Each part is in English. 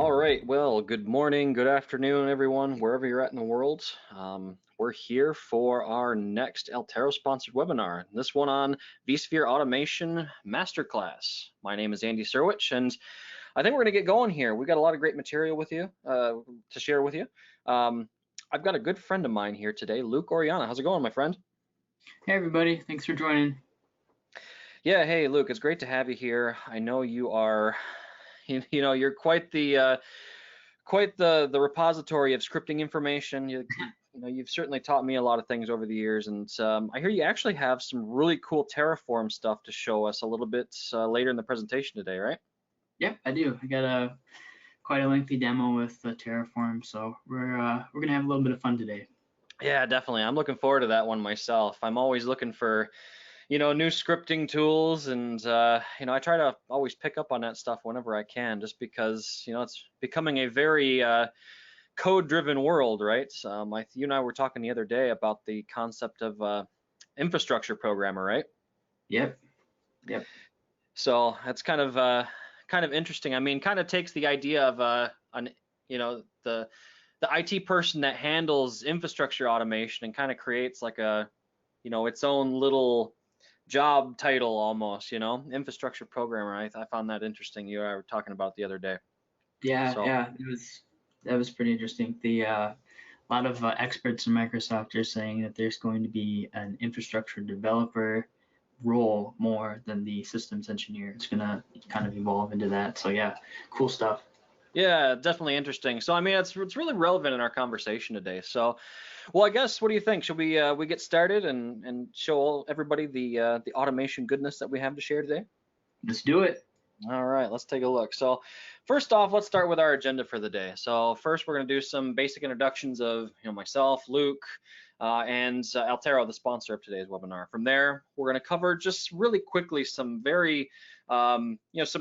All right, well, good morning, good afternoon, everyone, wherever you're at in the world. We're here for our next Altaro sponsored webinar, this one on vSphere Automation Masterclass. My name is Andy Syrewicze, and I think we're gonna get going here. We got a lot of great material with you, to share with you. I've got a good friend of mine here today, Luke Orellana. How's it going, my friend? Hey everybody, thanks for joining. Yeah, hey, Luke, it's great to have you here. I know you are, you're quite the repository of scripting information. You've certainly taught me a lot of things over the years, and I hear you actually have some really cool Terraform stuff to show us a little bit later in the presentation today, right? Yep, I do. I got quite a lengthy demo with Terraform, so we're gonna have a little bit of fun today. Yeah, definitely. I'm looking forward to that one myself. I'm always looking for, new scripting tools, and I try to always pick up on that stuff whenever I can, just because it's becoming a very code-driven world, right? You and I were talking the other day about the concept of infrastructure programmer, right? Yep, yep. So that's kind of interesting. I mean, kind of takes the idea of the IT person that handles infrastructure automation and kind of creates like its own little job title almost, infrastructure programmer. I found that interesting. You and I were talking about the other day. Yeah, So yeah. That was pretty interesting. A lot of experts in Microsoft are saying that there's going to be an infrastructure developer role more than the systems engineer. It's gonna kind of evolve into that. So yeah, cool stuff. yeah, definitely interesting. So I mean, it's really relevant in our conversation today. So, well, I guess what do you think? Should we get started and show everybody the automation goodness that we have to share today? Let's do it. All right, let's take a look. So first off, let's start with our agenda for the day. So first, we're going to do some basic introductions of myself, Luke, and Altaro, the sponsor of today's webinar. From there, we're going to cover just really quickly some very some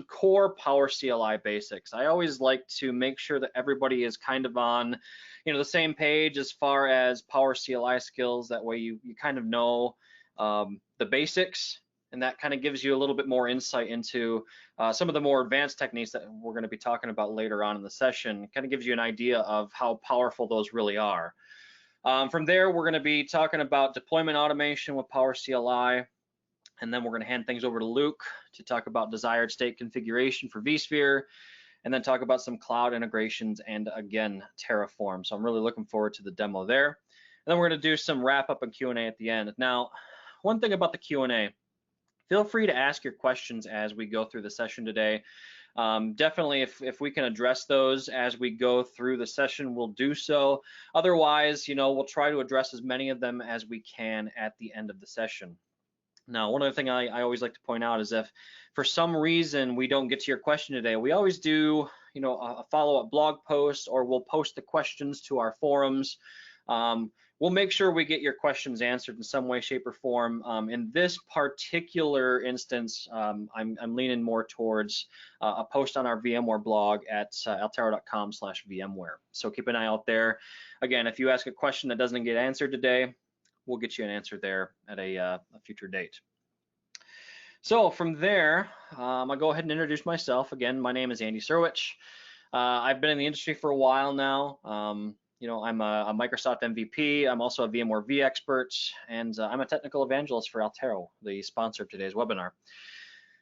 core Power CLI basics. I always like to make sure that everybody is kind of on the same page as far as Power CLI skills. That way, you kind of know the basics, and that kind of gives you a little bit more insight into some of the more advanced techniques that we're going to be talking about later on in the session. Kind of gives you an idea of how powerful those really are. From there, we're going to be talking about deployment automation with Power CLI, and then we're going to hand things over to Luke to talk about desired state configuration for vSphere, and then talk about some cloud integrations and, again, Terraform. So I'm really looking forward to the demo there. And then we're going to do some wrap up and Q&A at the end. Now, one thing about the Q&A, feel free to ask your questions as we go through the session today. Definitely, if we can address those as we go through the session, we'll do so. Otherwise, we'll try to address as many of them as we can at the end of the session. Now, one other thing I always like to point out is if for some reason we don't get to your question today, we always do, a follow-up blog post, or we'll post the questions to our forums. We'll make sure we get your questions answered in some way, shape, or form. In this particular instance, I'm leaning more towards a post on our VMware blog at altaro.com/VMware. So keep an eye out there. Again, if you ask a question that doesn't get answered today, we'll get you an answer there at a future date. So from there, I'll go ahead and introduce myself. Again, my name is Andy Syrewicze. I've been in the industry for a while now. I'm a Microsoft MVP. I'm also a VMware vExperts, and I'm a technical evangelist for Altaro, the sponsor of today's webinar.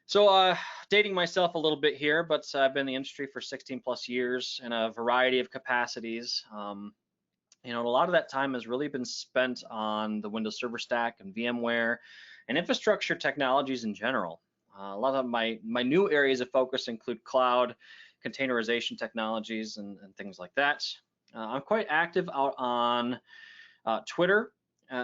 So dating myself a little bit here, but I've been in the industry for 16 plus years in a variety of capacities. A lot of that time has really been spent on the Windows Server stack and VMware and infrastructure technologies in general. A lot of my new areas of focus include cloud, containerization technologies, and things like that. I'm quite active out on Twitter.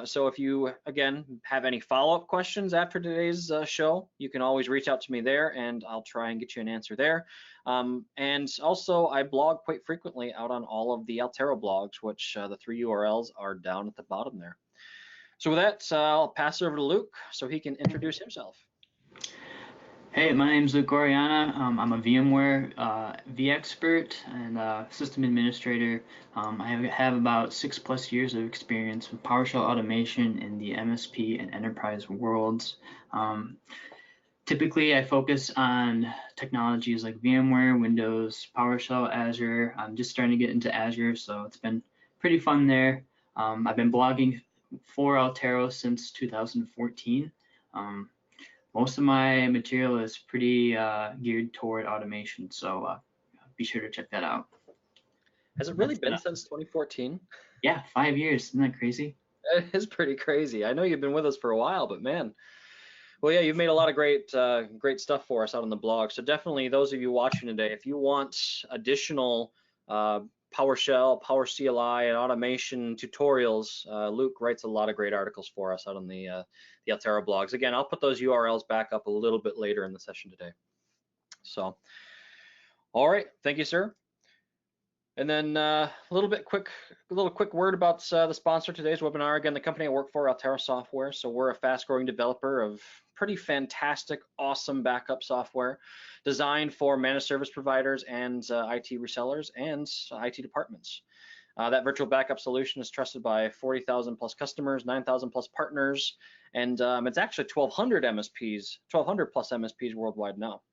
So if you, again, have any follow-up questions after today's show, you can always reach out to me there, and I'll try and get you an answer there. And also, I blog quite frequently out on all of the Altaro blogs, which the 3 URLs are down at the bottom there. So with that, I'll pass it over to Luke so he can introduce himself. Hey, my name's Luke Orellana. I'm a VMware vExpert and system administrator. I have about 6+ years of experience with PowerShell automation in the MSP and enterprise worlds. Typically, I focus on technologies like VMware, Windows, PowerShell, Azure. I'm just starting to get into Azure, so it's been pretty fun there. I've been blogging for Altaro since 2014. Most of my material is pretty geared toward automation, so be sure to check that out. Has it really been since 2014? Yeah, 5 years. Isn't that crazy? It is pretty crazy. I know you've been with us for a while, but man. Well, yeah, you've made a lot of great stuff for us out on the blog. So definitely, those of you watching today, if you want additional PowerShell, Power CLI, and automation tutorials, Luke writes a lot of great articles for us out on the Altaro blogs. Again, I'll put those URLs back up a little bit later in the session today. So, all right, thank you, sir. And then a little quick word about the sponsor of today's webinar. Again, the company I work for, Altaro Software. So we're a fast-growing developer of pretty fantastic, awesome backup software designed for managed service providers and IT resellers and IT departments. That virtual backup solution is trusted by 40,000 plus customers, 9,000 plus partners, and it's actually 1,200 plus MSPs worldwide now.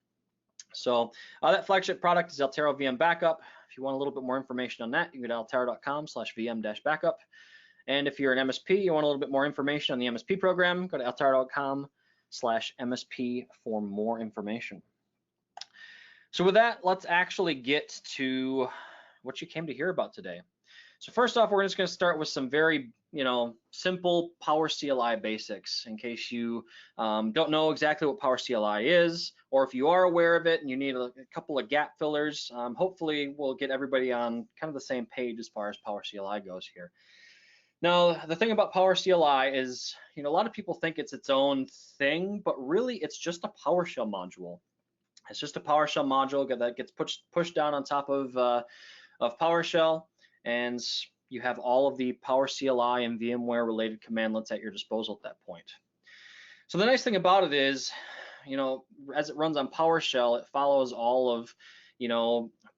So that flagship product is Altaro VM Backup. If you want a little bit more information on that, you can go to altaro.com/VM-backup. And if you're an MSP, you want a little bit more information on the MSP program, go to altaro.com/MSP for more information. So with that, let's actually get to what you came to hear about today. So first off, we're just going to start with some very, simple Power CLI basics in case you don't know exactly what Power CLI is, or if you are aware of it and you need a couple of gap fillers. Hopefully, we'll get everybody on kind of the same page as far as Power CLI goes here. Now, the thing about Power CLI is, a lot of people think it's its own thing, but really it's just a PowerShell module. It's just a PowerShell module that gets pushed down on top of PowerShell, and you have all of the Power CLI and VMware related commandlets at your disposal at that point. So the nice thing about it is, as it runs on PowerShell, it follows all of,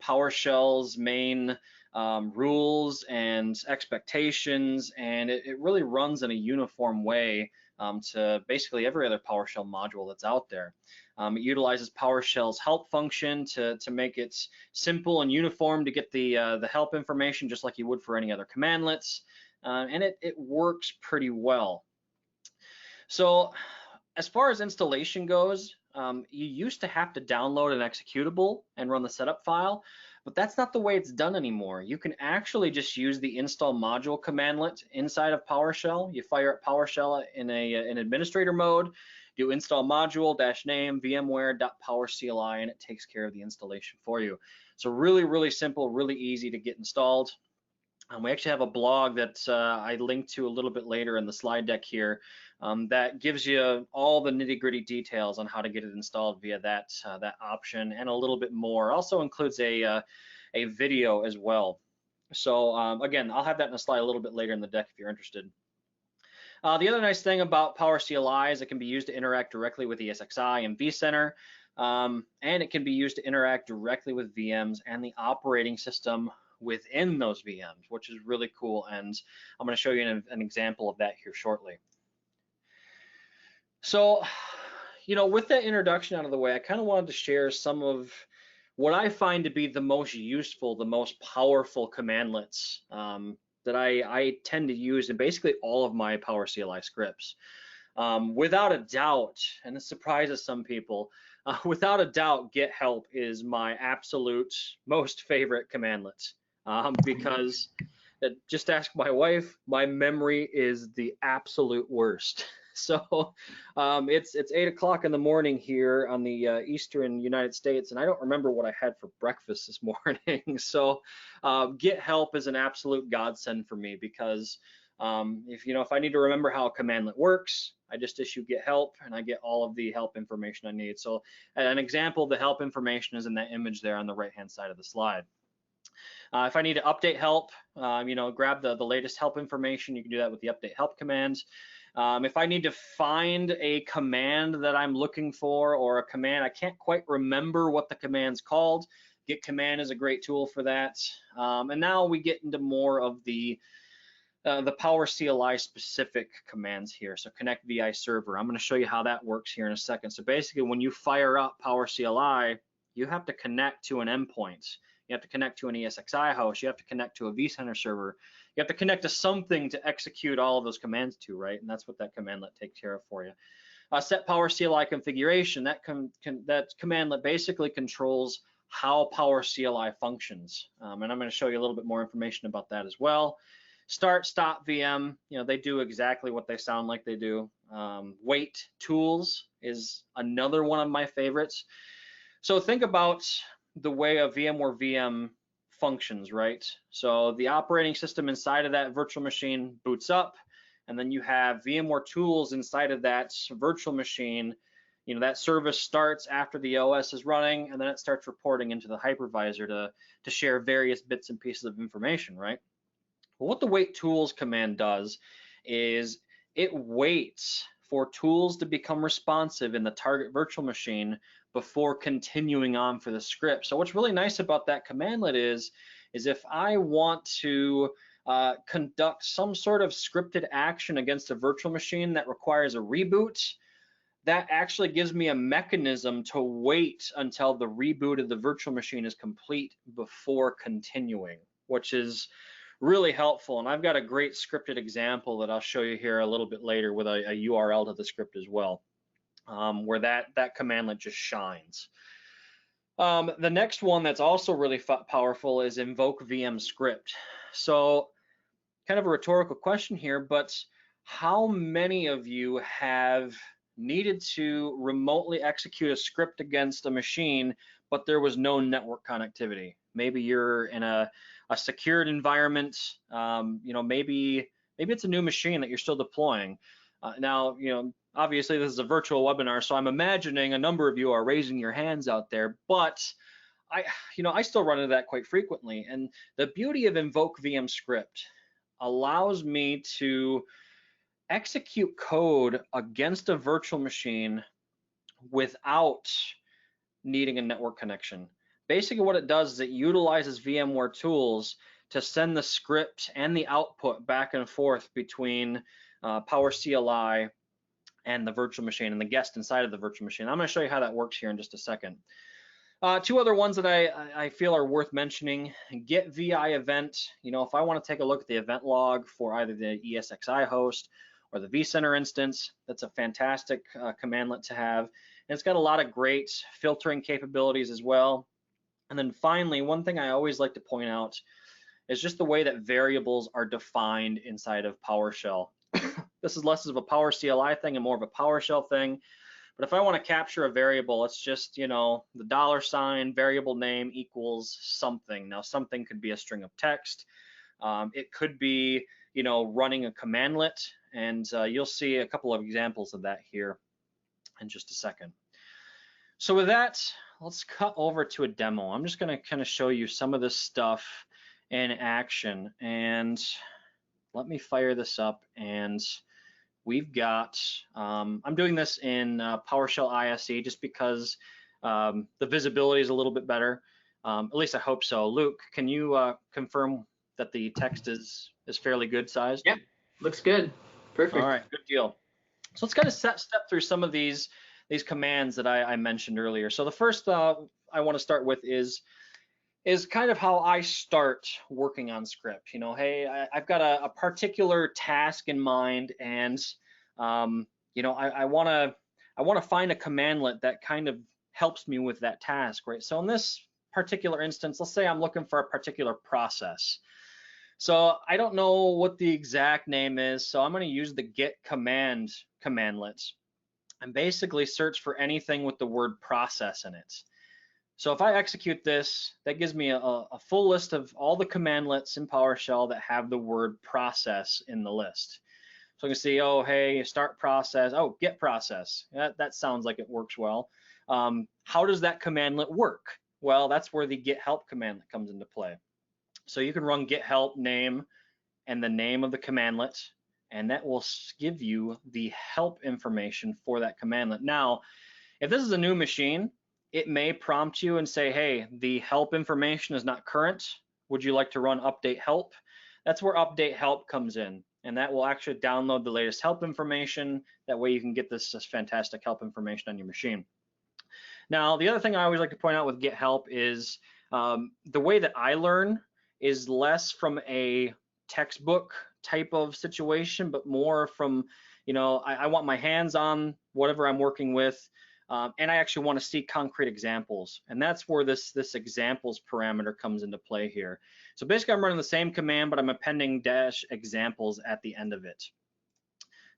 PowerShell's main rules and expectations, and it really runs in a uniform way to basically every other PowerShell module that's out there. It utilizes PowerShell's help function to make it simple and uniform to get the help information just like you would for any other commandlets, and it works pretty well. So as far as installation goes, you used to have to download an executable and run the setup file, but that's not the way it's done anymore. You can actually just use the install module commandlet inside of PowerShell. You fire up PowerShell in an administrator mode, do install module -name VMware.PowerCLI, and it takes care of the installation for you. So really, really simple, really easy to get installed. We actually have a blog that I linked to a little bit later in the slide deck here that gives you all the nitty-gritty details on how to get it installed via that option and a little bit more. Also includes a video as well. So again, I'll have that in a slide a little bit later in the deck if you're interested. The other nice thing about Power CLI is it can be used to interact directly with ESXi and vCenter, and it can be used to interact directly with VMs and the operating system within those VMs, which is really cool, and I'm going to show you an example of that here shortly. So, with that introduction out of the way, I kind of wanted to share some of what I find to be the most useful, the most powerful commandlets that I tend to use in basically all of my Power CLI scripts. Without a doubt, and it surprises some people, without a doubt, get help is my absolute most favorite commandlet. Because just ask my wife, my memory is the absolute worst. So it's 8 o'clock in the morning here on the Eastern United States, and I don't remember what I had for breakfast this morning. So get help is an absolute godsend for me, because if I need to remember how a commandlet works, I just issue get help and I get all of the help information I need. So an example of the help information is in that image there on the right hand side of the slide. If I need to update help, grab the latest help information, you can do that with the update help command. If I need to find a command that I'm looking for, or a command I can't quite remember what the command's called, get command is a great tool for that. And now we get into more of the the Power CLI specific commands here. So connect VI server. I'm going to show you how that works here in a second. So basically, when you fire up Power CLI, you have to connect to an endpoint. You have to connect to an ESXi host. You have to connect to a vCenter server. You have to connect to something to execute all of those commands to, right? And that's what that commandlet takes care of for you. Set Power CLI configuration. That commandlet basically controls how Power CLI functions. And I'm going to show you a little bit more information about that as well. Start, stop VM, they do exactly what they sound like they do. Wait tools is another one of my favorites. So think about the way a VMware VM functions, right? So the operating system inside of that virtual machine boots up, and then you have VMware tools inside of that virtual machine. That service starts after the OS is running, and then it starts reporting into the hypervisor to share various bits and pieces of information, right? Well, what the wait tools command does is it waits for tools to become responsive in the target virtual machine before continuing on for the script. So what's really nice about that commandlet is if I want to conduct some sort of scripted action against a virtual machine that requires a reboot, that actually gives me a mechanism to wait until the reboot of the virtual machine is complete before continuing, which is really helpful. And I've got a great scripted example that I'll show you here a little bit later with a URL to the script as well, where that commandlet just shines. The next one that's also really powerful is invoke VM script. So kind of a rhetorical question here, but how many of you have needed to remotely execute a script against a machine, but there was no network connectivity? Maybe you're in a secured environment. Maybe it's a new machine that you're still deploying. Now, obviously this is a virtual webinar, so I'm imagining a number of you are raising your hands out there, but I still run into that quite frequently. And the beauty of invoke VM script allows me to execute code against a virtual machine without needing a network connection. Basically what it does is it utilizes VMware tools to send the script and the output back and forth between Power CLI and the virtual machine and the guest inside of the virtual machine. I'm going to show you how that works here in just a second. Two other ones that I feel are worth mentioning. Get VI event. If I want to take a look at the event log for either the ESXi host or the vCenter instance, that's a fantastic commandlet to have. And it's got a lot of great filtering capabilities as well. And then finally, one thing I always like to point out is just the way that variables are defined inside of PowerShell. This is less of a Power CLI thing and more of a PowerShell thing. But if I want to capture a variable, it's just, the $, variable name equals something. Now, something could be a string of text. It could be, running a commandlet. And you'll see a couple of examples of that here in just a second. So with that, let's cut over to a demo. I'm just going to kind of show you some of this stuff in action. And let me fire this up. And we've got, I'm doing this in PowerShell ISE just because the visibility is a little bit better. At least I hope so. Luke, can you confirm that the text is fairly good sized? Yep, looks good. Perfect. All right, good deal. So let's kind of step through some of these commands that I mentioned earlier. So the first I want to start with is kind of how I start working on script. Hey, I've got a particular task in mind, and I want to find a commandlet that kind of helps me with that task, right? So in this particular instance, let's say I'm looking for a particular process. So I don't know what the exact name is, so I'm going to use the get commandlet and basically search for anything with the word process in it. So if I execute this, that gives me a full list of all the commandlets in PowerShell that have the word process in the list. So I can see, oh, hey, start process, oh, get process. That sounds like it works well. How does that commandlet work? Well, that's where the get help commandlet comes into play. So you can run get help name and the name of the commandlet, and that will give you the help information for that commandlet. Now, if this is a new machine, it may prompt you and say, hey, the help information is not current. Would you like to run update help? that's where update help comes in. And that will actually download the latest help information. That way you can get this fantastic help information on your machine. Now, the other thing I always like to point out with get help is the way that I learn is less from a textbook type of situation, but more from, I want my hands on whatever I'm working with, and I actually want to see concrete examples. And that's where this examples parameter comes into play here. So basically I'm running the same command, but I'm appending dash examples at the end of it.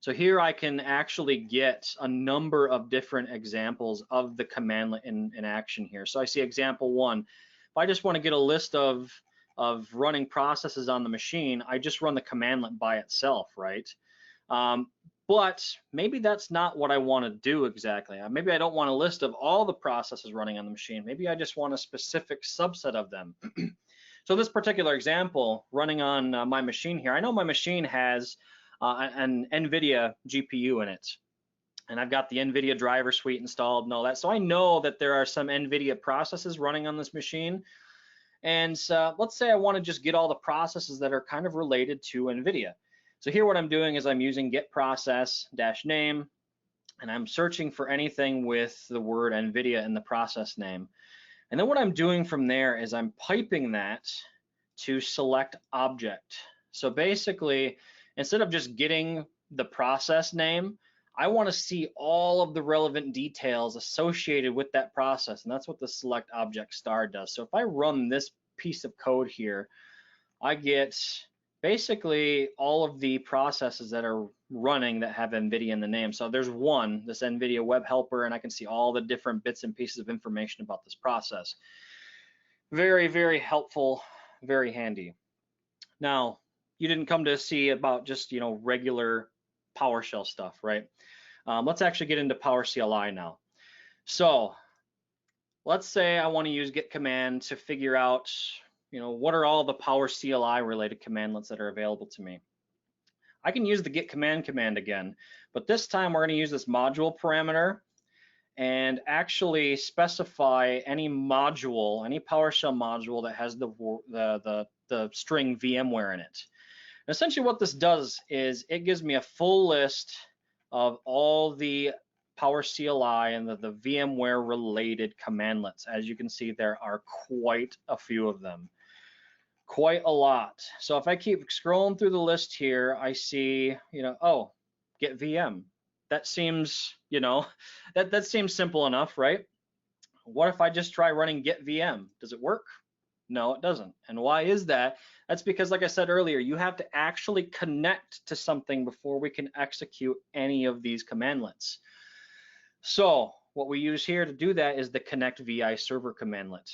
So here I can actually get a number of different examples of the commandlet in action here. So I see example 1. If I just want to get a list of running processes on the machine, I just run the commandlet by itself, right? But maybe that's not what I want to do exactly. Maybe I don't want a list of all the processes running on the machine. Maybe I just want a specific subset of them. So this particular example running on my machine here, I know my machine has an NVIDIA GPU in it. And I've got the NVIDIA driver suite installed and all that. So I know that there are some NVIDIA processes running on this machine. And let's say I want to just get all the processes that are kind of related to NVIDIA. So here what I'm doing is I'm using get process -name, and I'm searching for anything with the word NVIDIA in the process name. And then what I'm doing from there is I'm piping that to select object. So basically, instead of just getting the process name, I want to see all of the relevant details associated with that process, and that's what the select object star does. So if I run this piece of code here, I get basically all of the processes that are running that have NVIDIA in the name. So there's one, this NVIDIA web helper, and I can see all the different bits and pieces of information about this process. Very, very helpful, very handy. Now, you didn't come to see about just, regular PowerShell stuff, right? Let's actually get into PowerCLI now. So let's say I want to use get command to figure out, what are all the PowerCLI related commandlets that are available to me. I can use the get command again, but this time we're going to use this module parameter and actually specify any module, any PowerShell module that has the string VMware in it. And essentially what this does is it gives me a full list of all the PowerCLI and the VMware related commandlets. As you can see, there are quite a few of them, quite a lot. So if I keep scrolling through the list here, I see, oh, get VM. That seems, that seems simple enough, right? What if I just try running get VM? Does it work? No, it doesn't. And why is that? That's because, like I said earlier, you have to actually connect to something before we can execute any of these commandlets. So what we use here to do that is the connect VI server commandlet.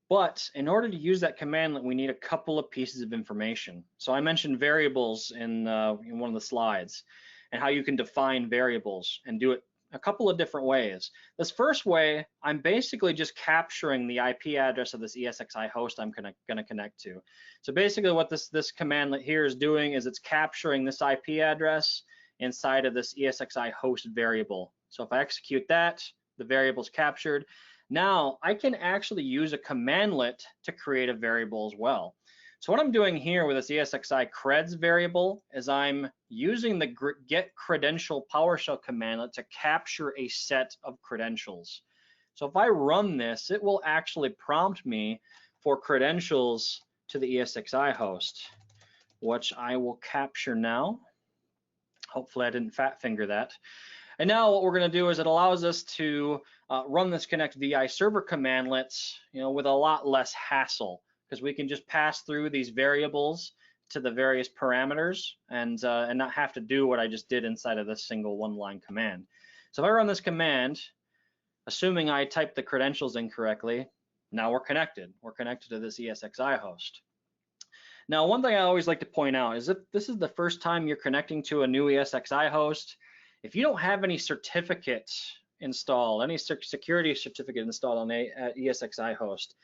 But in order to use that commandlet, we need a couple of pieces of information. So I mentioned variables in one of the slides, and how you can define variables and do it a couple of different ways. This first way, I'm basically just capturing the IP address of this ESXi host I'm gonna connect to. So basically what this commandlet here is doing is it's capturing this IP address inside of this ESXi host variable. So if I execute that, the variable's captured. Now I can actually use a commandlet to create a variable as well. So what I'm doing here with this ESXi creds variable is I'm using the get credential PowerShell commandlet to capture a set of credentials. So if I run this, it will actually prompt me for credentials to the ESXi host, which I will capture now. Hopefully I didn't fat finger that. And now what we're going to do is it allows us to run this connect VI server commandlets, with a lot less hassle, because we can just pass through these variables to the various parameters and not have to do what I just did inside of this single one-line command. So if I run this command, assuming I typed the credentials incorrectly, now we're connected. We're connected to this ESXi host. Now, one thing I always like to point out is if this is the first time you're connecting to a new ESXi host, if you don't have any certificates installed, any security certificate installed on a ESXi host,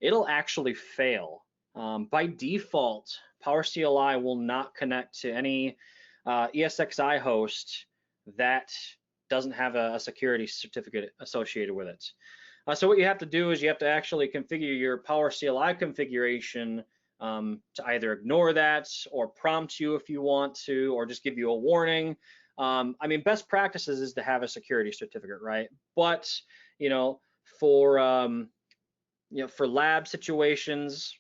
it'll actually fail. By default, PowerCLI will not connect to any ESXi host that doesn't have a security certificate associated with it. So what you have to do is you have to actually configure your PowerCLI configuration to either ignore that or prompt you if you want to, or just give you a warning. I mean, best practices is to have a security certificate, right? But for for lab situations,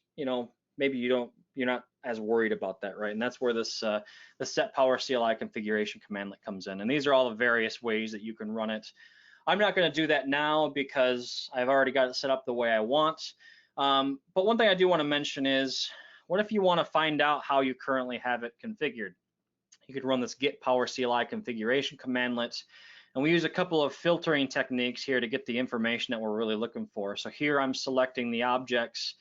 maybe you're not as worried about that, right? And that's where this the set power CLI configuration commandlet comes in. And these are all the various ways that you can run it. I'm not going to do that now because I've already got it set up the way I want. But one thing I do want to mention is, what if you want to find out how you currently have it configured? You could run this get power CLI configuration commandlet. And we use a couple of filtering techniques here to get the information that we're really looking for. So here I'm selecting the objects,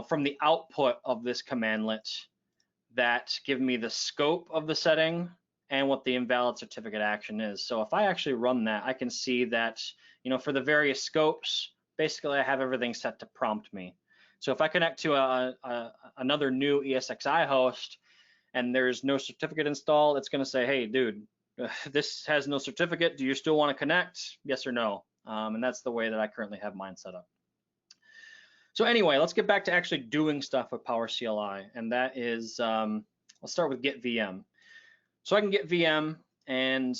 from the output of this commandlet that give me the scope of the setting and what the invalid certificate action is. So if I actually run that, I can see that, for the various scopes, basically I have everything set to prompt me. So if I connect to another new ESXi host and there's no certificate installed, it's going to say, hey, dude, this has no certificate. Do you still want to connect? Yes or no? And that's the way that I currently have mine set up. So anyway, let's get back to actually doing stuff with Power CLI, and that is, let's start with get VM. So I can get VM, and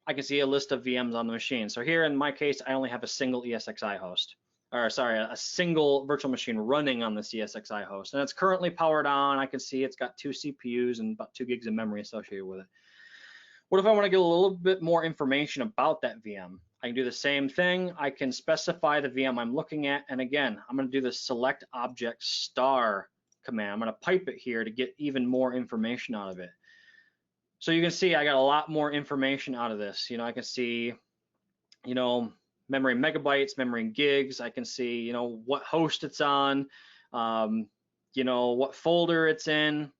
I can see a list of VMs on the machine. So here in my case, I only have a single ESXi host, or sorry, a single virtual machine running on this ESXi host, and it's currently powered on. I can see it's got 2 CPUs and about 2 gigs of memory associated with it. What if I want to get a little bit more information about that VM? I can do the same thing. I can specify the VM I'm looking at. And again, I'm going to do the select object star command. I'm going to pipe it here to get even more information out of it. So you can see I got a lot more information out of this. I can see, memory megabytes, memory gigs. I can see, what host it's on, what folder it's in.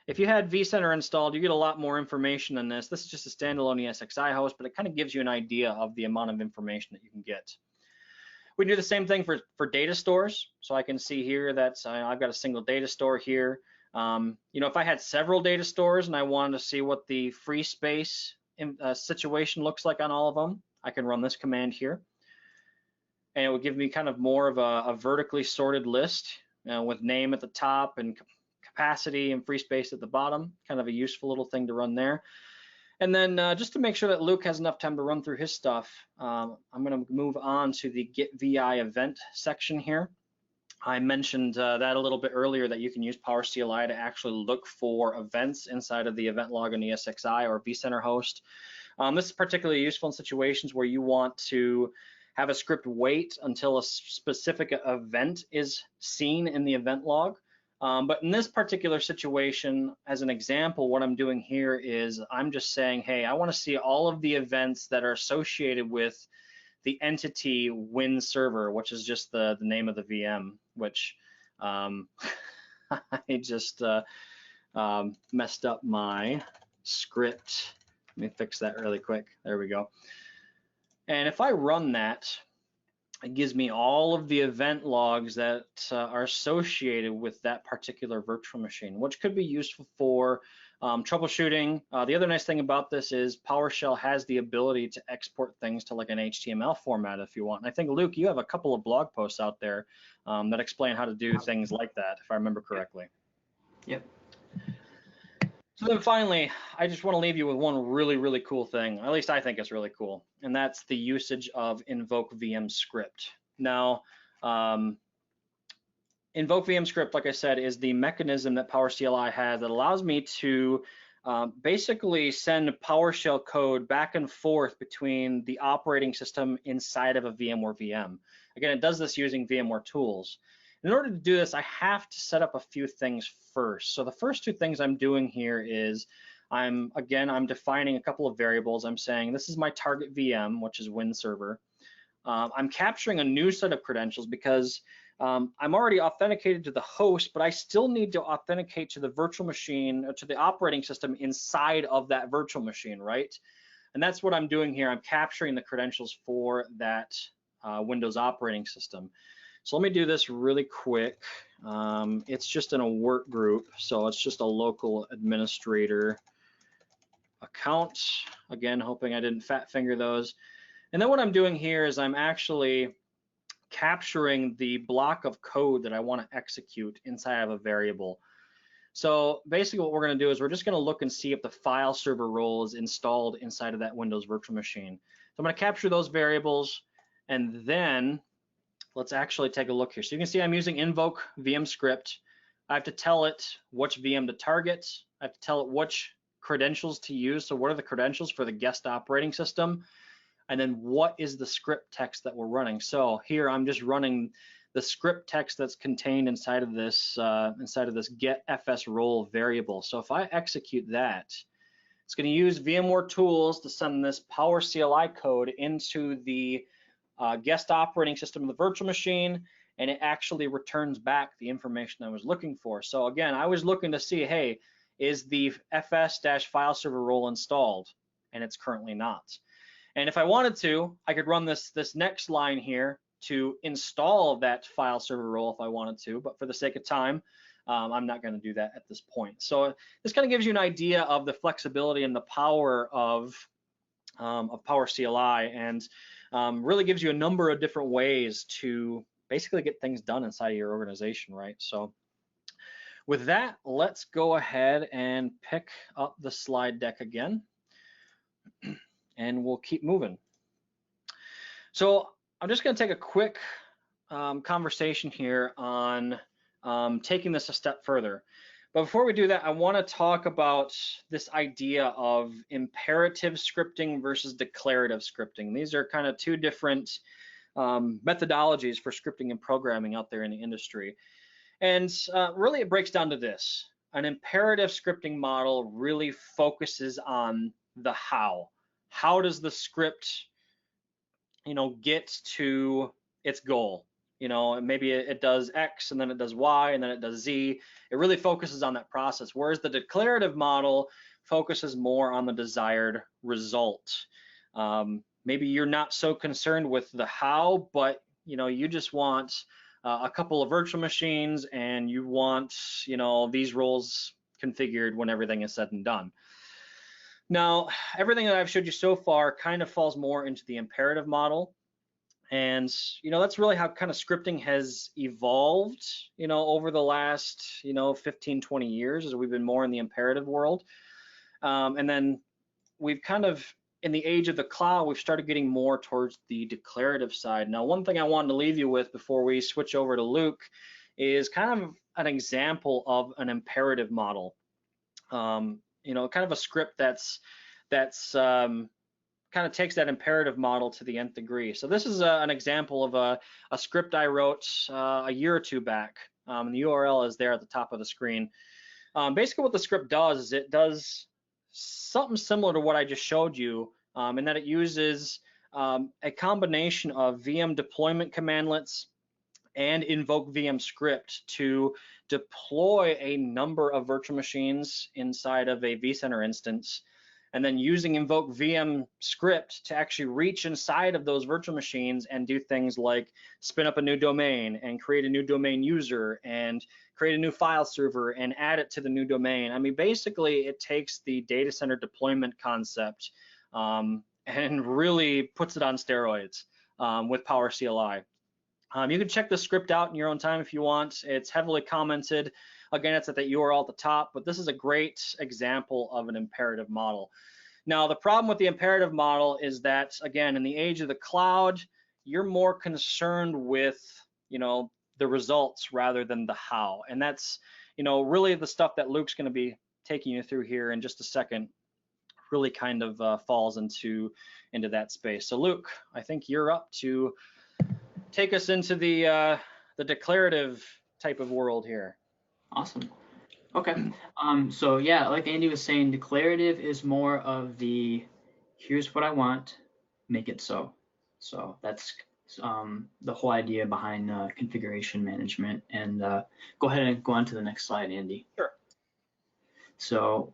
If you had vCenter installed, you get a lot more information than this. This is just a standalone ESXi host, but it kind of gives you an idea of the amount of information that you can get. We can do the same thing for data stores. So I can see here that I've got a single data store here. If I had several data stores and I wanted to see what the free space situation looks like on all of them, I can run this command here. And it would give me kind of more of a vertically sorted list with name at the top and capacity and free space at the bottom. Kind of a useful little thing to run there. And then just to make sure that Luke has enough time to run through his stuff, I'm going to move on to the get VI event section here. I mentioned that a little bit earlier, that you can use Power CLI to actually look for events inside of the event log on ESXi or vCenter host. This is particularly useful in situations where you want to have a script wait until a specific event is seen in the event log. But in this particular situation, as an example, what I'm doing here is I'm just saying, hey, I want to see all of the events that are associated with the entity Win server, which is just the name of the VM, which I just messed up my script. Let me fix that really quick. There we go. And if I run that, it gives me all of the event logs that are associated with that particular virtual machine, which could be useful for troubleshooting. The other nice thing about this is PowerShell has the ability to export things to like an HTML format if you want. And I think, Luke, you have a couple of blog posts out there that explain how to do things like that, if I remember correctly. Yep. So then finally, I just want to leave you with one really, really cool thing. At least I think it's really cool. And that's the usage of invoke VM script. Now, invoke VM script, like I said, is the mechanism that Power CLI has that allows me to basically send PowerShell code back and forth between the operating system inside of a VMware VM. Again, it does this using VMware tools. In order to do this, I have to set up a few things first. So the first 2 things I'm doing here is I'm defining a couple of variables. I'm saying this is my target VM, which is Win server. I'm capturing a new set of credentials because I'm already authenticated to the host, but I still need to authenticate to the virtual machine, or to the operating system inside of that virtual machine, right? And that's what I'm doing here. I'm capturing the credentials for that Windows operating system. So let me do this really quick. It's just in a work group, so it's just a local administrator account. Again, hoping I didn't fat finger those. And then what I'm doing here is I'm actually capturing the block of code that I want to execute inside of a variable. So basically what we're going to do is we're just going to look and see if the file server role is installed inside of that Windows virtual machine. So I'm going to capture those variables, and then let's actually take a look here. So you can see I'm using invoke VM script. I have to tell it which VM to target. I have to tell it which credentials to use. So what are the credentials for the guest operating system? And then what is the script text that we're running? So here I'm just running the script text that's contained inside of this get fs role variable. So if I execute that, it's going to use VMware tools to send this Power CLI code into the guest operating system of the virtual machine, and it actually returns back the information I was looking for. So again, I was looking to see, hey, is the fs-file server role installed? And it's currently not. And if I wanted to, I could run this next line here to install that file server role if I wanted to, but for the sake of time, I'm not going to do that at this point. So this kind of gives you an idea of the flexibility and the power of Power CLI, and really gives you a number of different ways to basically get things done inside of your organization, right? So with that, let's go ahead and pick up the slide deck again, and we'll keep moving. So I'm just going to take a quick conversation here on taking this a step further. But before we do that, I want to talk about this idea of imperative scripting versus declarative scripting. These are kind of two different methodologies for scripting and programming out there in the industry. And really it breaks down to this. An imperative scripting model really focuses on the how. How does the script, get to its goal? Maybe it does X and then it does Y and then it does Z. It really focuses on that process, whereas the declarative model focuses more on the desired result. Maybe you're not so concerned with the how, but you just want a couple of virtual machines and you want these roles configured when everything is said and done. Now, everything that I've showed you so far kind of falls more into the imperative model. And that's really how kind of scripting has evolved over the last 15-20 years, as we've been more in the imperative world. And then we've kind of, in the age of the cloud, we've started getting more towards the declarative side. Now, one thing I wanted to leave you with before we switch over to Luke is kind of an example of an imperative model. Kind of a script that's kind of takes that imperative model to the nth degree. So this is an example of a script I wrote a year or two back. And the URL is there at the top of the screen. Basically what the script does is it does something similar to what I just showed you, in that it uses a combination of VM deployment commandlets and invoke VM script to deploy a number of virtual machines inside of a vCenter instance, and then using invoke VM script to actually reach inside of those virtual machines and do things like spin up a new domain and create a new domain user and create a new file server and add it to the new domain. I mean, basically it takes the data center deployment concept and really puts it on steroids with Power CLI. You can check the script out in your own time if you want. It's heavily commented. Again, it's at that URL at the top, but this is a great example of an imperative model. Now, the problem with the imperative model is that, again, in the age of the cloud, you're more concerned with, the results rather than the how. And that's, really the stuff that Luke's going to be taking you through here in just a second really kind of falls into that space. So Luke, I think you're up to take us into the declarative type of world here. Awesome. Okay. So yeah, like Andy was saying, declarative is more of the here's what I want, make it so. So that's the whole idea behind configuration management. And go ahead and go on to the next slide, Andy. Sure. So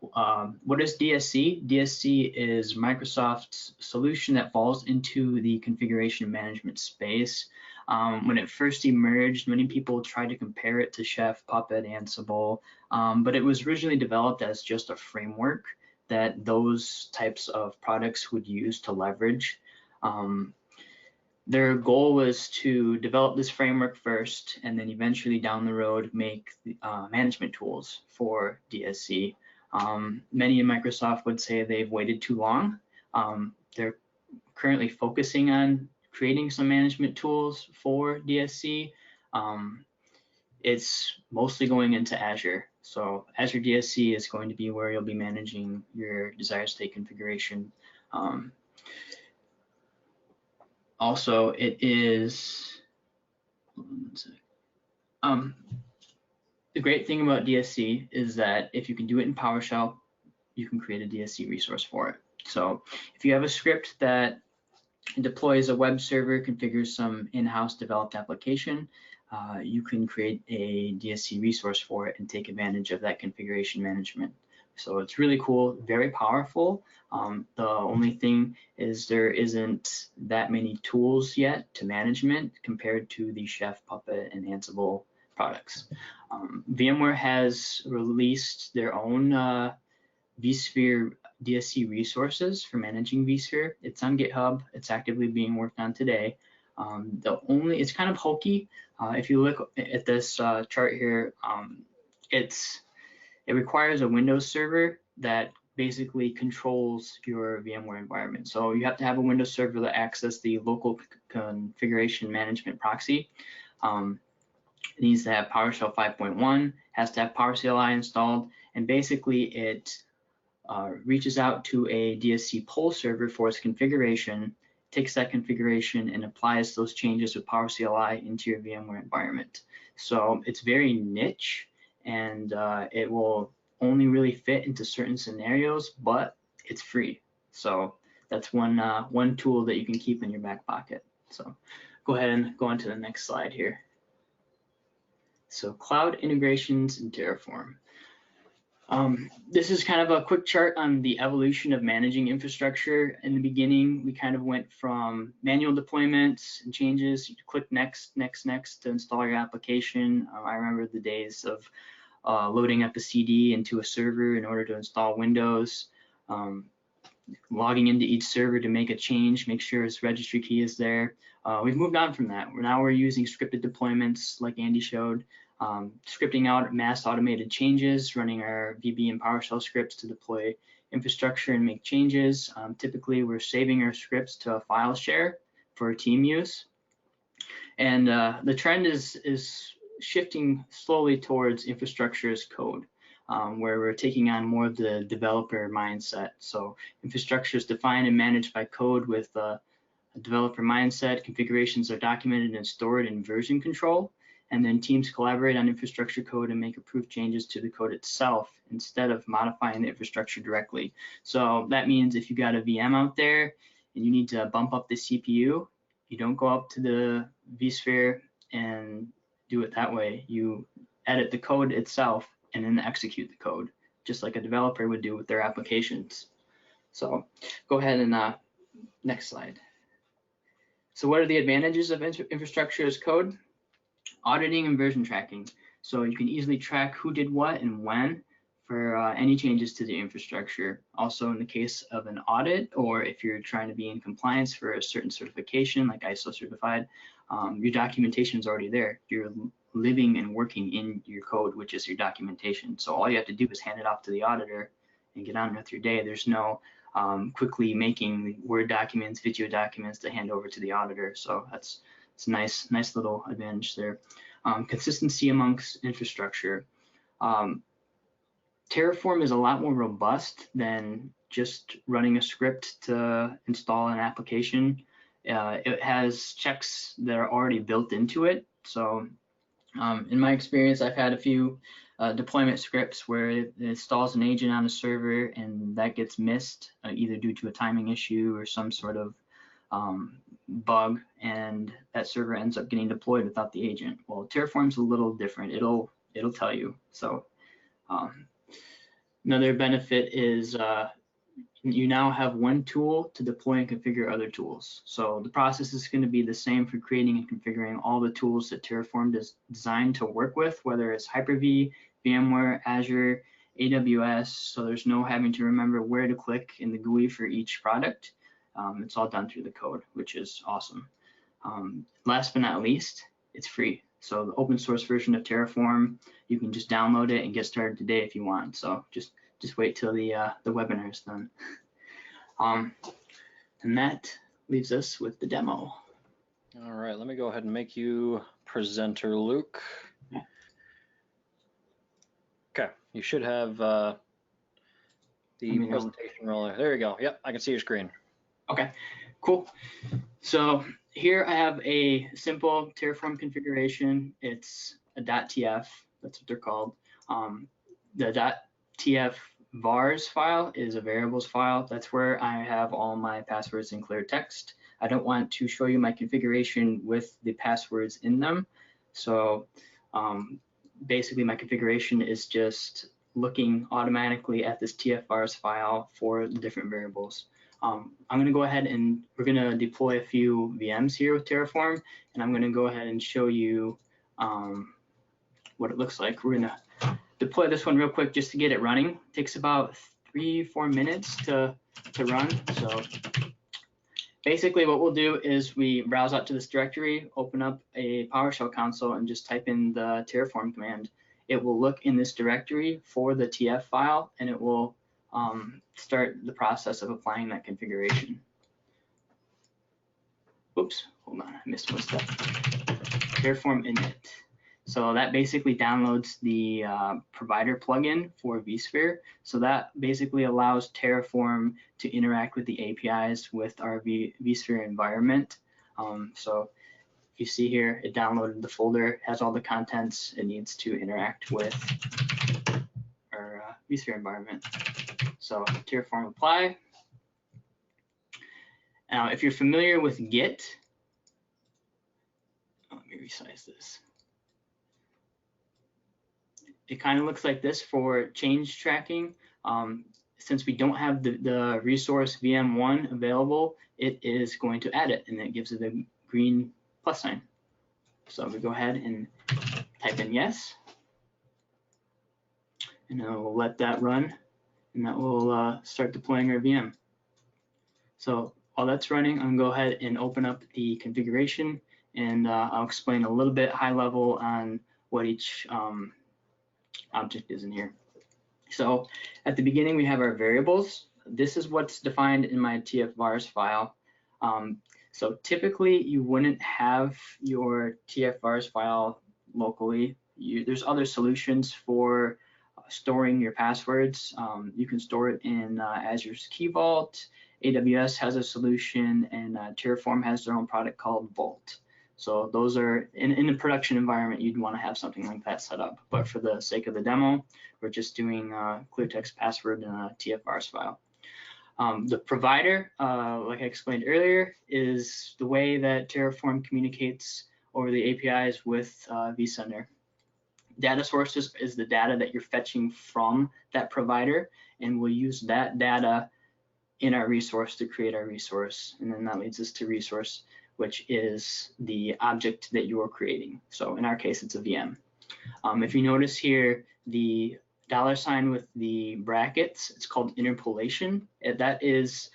what is DSC? DSC is Microsoft's solution that falls into the configuration management space. When it first emerged, many people tried to compare it to Chef, Puppet, Ansible, but it was originally developed as just a framework that those types of products would use to leverage. Their goal was to develop this framework first, and then eventually down the road make management tools for DSC. Many in Microsoft would say they've waited too long. They're currently focusing on creating some management tools for DSC. It's mostly going into Azure. So Azure DSC is going to be where you'll be managing your desired state configuration. Also, it is, the great thing about DSC is that if you can do it in PowerShell, you can create a DSC resource for it. So if you have a script that deploys a web server, configures some in-house developed application, you can create a DSC resource for it and take advantage of that configuration management. So it's really cool, very powerful. The only thing is there isn't that many tools yet to management compared to the Chef, Puppet, and Ansible products. VMware has released their own vSphere DSC resources for managing vSphere. It's on GitHub. It's actively being worked on today. It's kind of hokey. If you look at this chart here, it requires a Windows server that basically controls your VMware environment. So you have to have a Windows server that access the local configuration management proxy. It needs to have PowerShell 5.1, has to have PowerCLI installed, and basically it reaches out to a DSC pull server for its configuration, takes that configuration and applies those changes with PowerCLI into your VMware environment. So it's very niche, and it will only really fit into certain scenarios, but it's free. So that's one tool that you can keep in your back pocket. So go ahead and go on to the next slide here. So cloud integrations in Terraform. This is kind of a quick chart on the evolution of managing infrastructure. In the beginning, we kind of went from manual deployments and changes. You click next, next, next to install your application. I remember the days of loading up a CD into a server in order to install Windows, logging into each server to make a change, make sure its registry key is there. We've moved on from that. Now we're using scripted deployments like Andy showed. Scripting out mass automated changes, running our VB and PowerShell scripts to deploy infrastructure and make changes. Typically, we're saving our scripts to a file share for team use. And the trend is shifting slowly towards infrastructure as code, where we're taking on more of the developer mindset. So infrastructure is defined and managed by code with a developer mindset. Configurations are documented and stored in version control. And then teams collaborate on infrastructure code and make approved changes to the code itself instead of modifying the infrastructure directly. So that means if you got a VM out there and you need to bump up the CPU, you don't go up to the vSphere and do it that way. You edit the code itself and then execute the code, just like a developer would do with their applications. So go ahead and next slide. So what are the advantages of infrastructure as code? Auditing and version tracking. So you can easily track who did what and when for any changes to the infrastructure. Also in the case of an audit, or if you're trying to be in compliance for a certain certification like ISO certified, your documentation is already there. You're living and working in your code, which is your documentation. So all you have to do is hand it off to the auditor and get on with your day. There's no quickly making Word documents, video documents to hand over to the auditor. So it's a nice little advantage there. Consistency amongst infrastructure. Terraform is a lot more robust than just running a script to install an application. It has checks that are already built into it. So in my experience, I've had a few deployment scripts where it installs an agent on a server and that gets missed either due to a timing issue or some sort of bug, and that server ends up getting deployed without the agent. Well, Terraform's a little different. It'll tell you. So another benefit is you now have one tool to deploy and configure other tools. So the process is going to be the same for creating and configuring all the tools that Terraform is designed to work with, whether it's Hyper-V, VMware, Azure, AWS. So there's no having to remember where to click in the GUI for each product. It's all done through the code, which is awesome. Last but not least, it's free. So the open source version of Terraform, you can just download it and get started today if you want. So just wait till the webinar is done. And that leaves us with the demo. All right, let me go ahead and make you presenter, Luke. Yeah. Okay, you should have the presentation roller. There you go. Yep, I can see your screen. Okay, cool. So here I have a simple Terraform configuration. It's a .tf, that's what they're called. The .tf vars file is a variables file. That's where I have all my passwords in clear text. I don't want to show you my configuration with the passwords in them. So basically my configuration is just looking automatically at this tf-vars file for the different variables. I'm going to go ahead and we're going to deploy a few VMs here with Terraform, and I'm going to go ahead and show you what it looks like. We're going to deploy this one real quick just to get it running. It takes about 3-4 minutes to run. So basically what we'll do is we browse out to this directory, open up a PowerShell console, and just type in the Terraform command. It will look in this directory for the TF file, and it will start the process of applying that configuration. Oops, hold on, I missed one step. Terraform init. So that basically downloads the provider plugin for vSphere. So that basically allows Terraform to interact with the APIs with our vSphere environment. So if you see here, it downloaded the folder, has all the contents it needs to interact with our vSphere environment. So Terraform apply. Now, if you're familiar with Git, let me resize this. It kind of looks like this for change tracking. Since we don't have the resource VM1 available, it is going to add it, and it gives it a green plus sign. So we go ahead and type in yes, and then we'll let that run, and that will start deploying our VM. So while that's running, I'm gonna go ahead and open up the configuration, and I'll explain a little bit high level on what each object is in here. So at the beginning, we have our variables. This is what's defined in my tf-vars file. So typically, you wouldn't have your tf-vars file locally. There's other solutions for storing your passwords. You can store it in Azure's Key Vault. AWS has a solution, and Terraform has their own product called Vault. So those are, in the production environment, you'd want to have something like that set up. But for the sake of the demo, we're just doing clear text password in a tf-vars file. The provider, like I explained earlier, is the way that Terraform communicates over the APIs with vCenter. Data sources is the data that you're fetching from that provider, and we'll use that data in our resource to create our resource. And then that leads us to resource, which is the object that you're creating. So in our case, it's a VM. If you notice here, the $ with the brackets, it's called interpolation. That is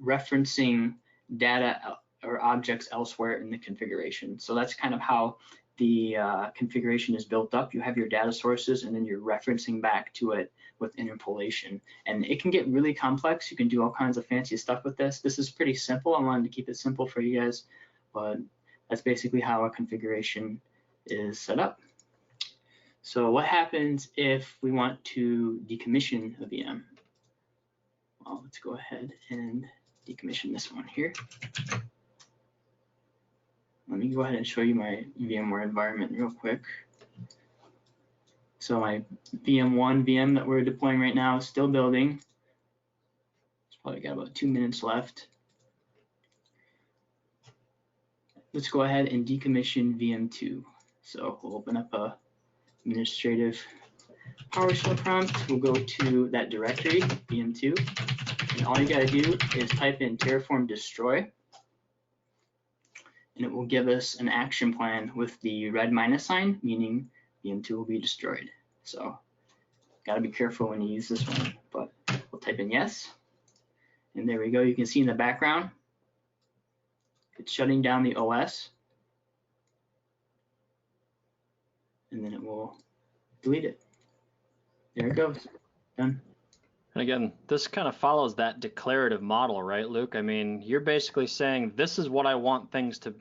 referencing data or objects elsewhere in the configuration. So that's kind of how the configuration is built up. You have your data sources, and then you're referencing back to it with interpolation. And it can get really complex. You can do all kinds of fancy stuff with this. This is pretty simple. I wanted to keep it simple for you guys, but that's basically how our configuration is set up. So what happens if we want to decommission a VM? Well, let's go ahead and decommission this one here. Let me go ahead and show you my VMware environment real quick. So my VM1 VM that we're deploying right now is still building. It's probably got about 2 minutes left. Let's go ahead and decommission VM2. So we'll open up a administrative PowerShell prompt. We'll go to that directory, VM2, and all you gotta do is type in Terraform destroy, and it will give us an action plan with the red minus sign, meaning VM2 will be destroyed. So gotta be careful when you use this one, but we'll type in yes, and there we go. You can see in the background, it's shutting down the OS, and then it will delete it. There it goes, done. And again, this kind of follows that declarative model, right, Luke? I mean, you're basically saying this is what I want things to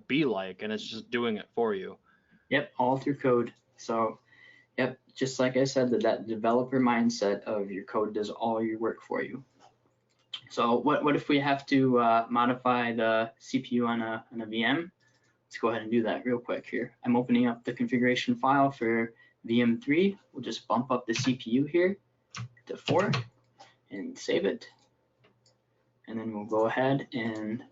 be like, and it's just doing it for you. Yep, all through code. So, yep, just like I said, that developer mindset of your code does all your work for you. So what if we have to modify the CPU on a VM? Let's go ahead and do that real quick here. I'm opening up the configuration file for VM3. We'll just bump up the CPU here to 4 and save it. And then we'll go ahead and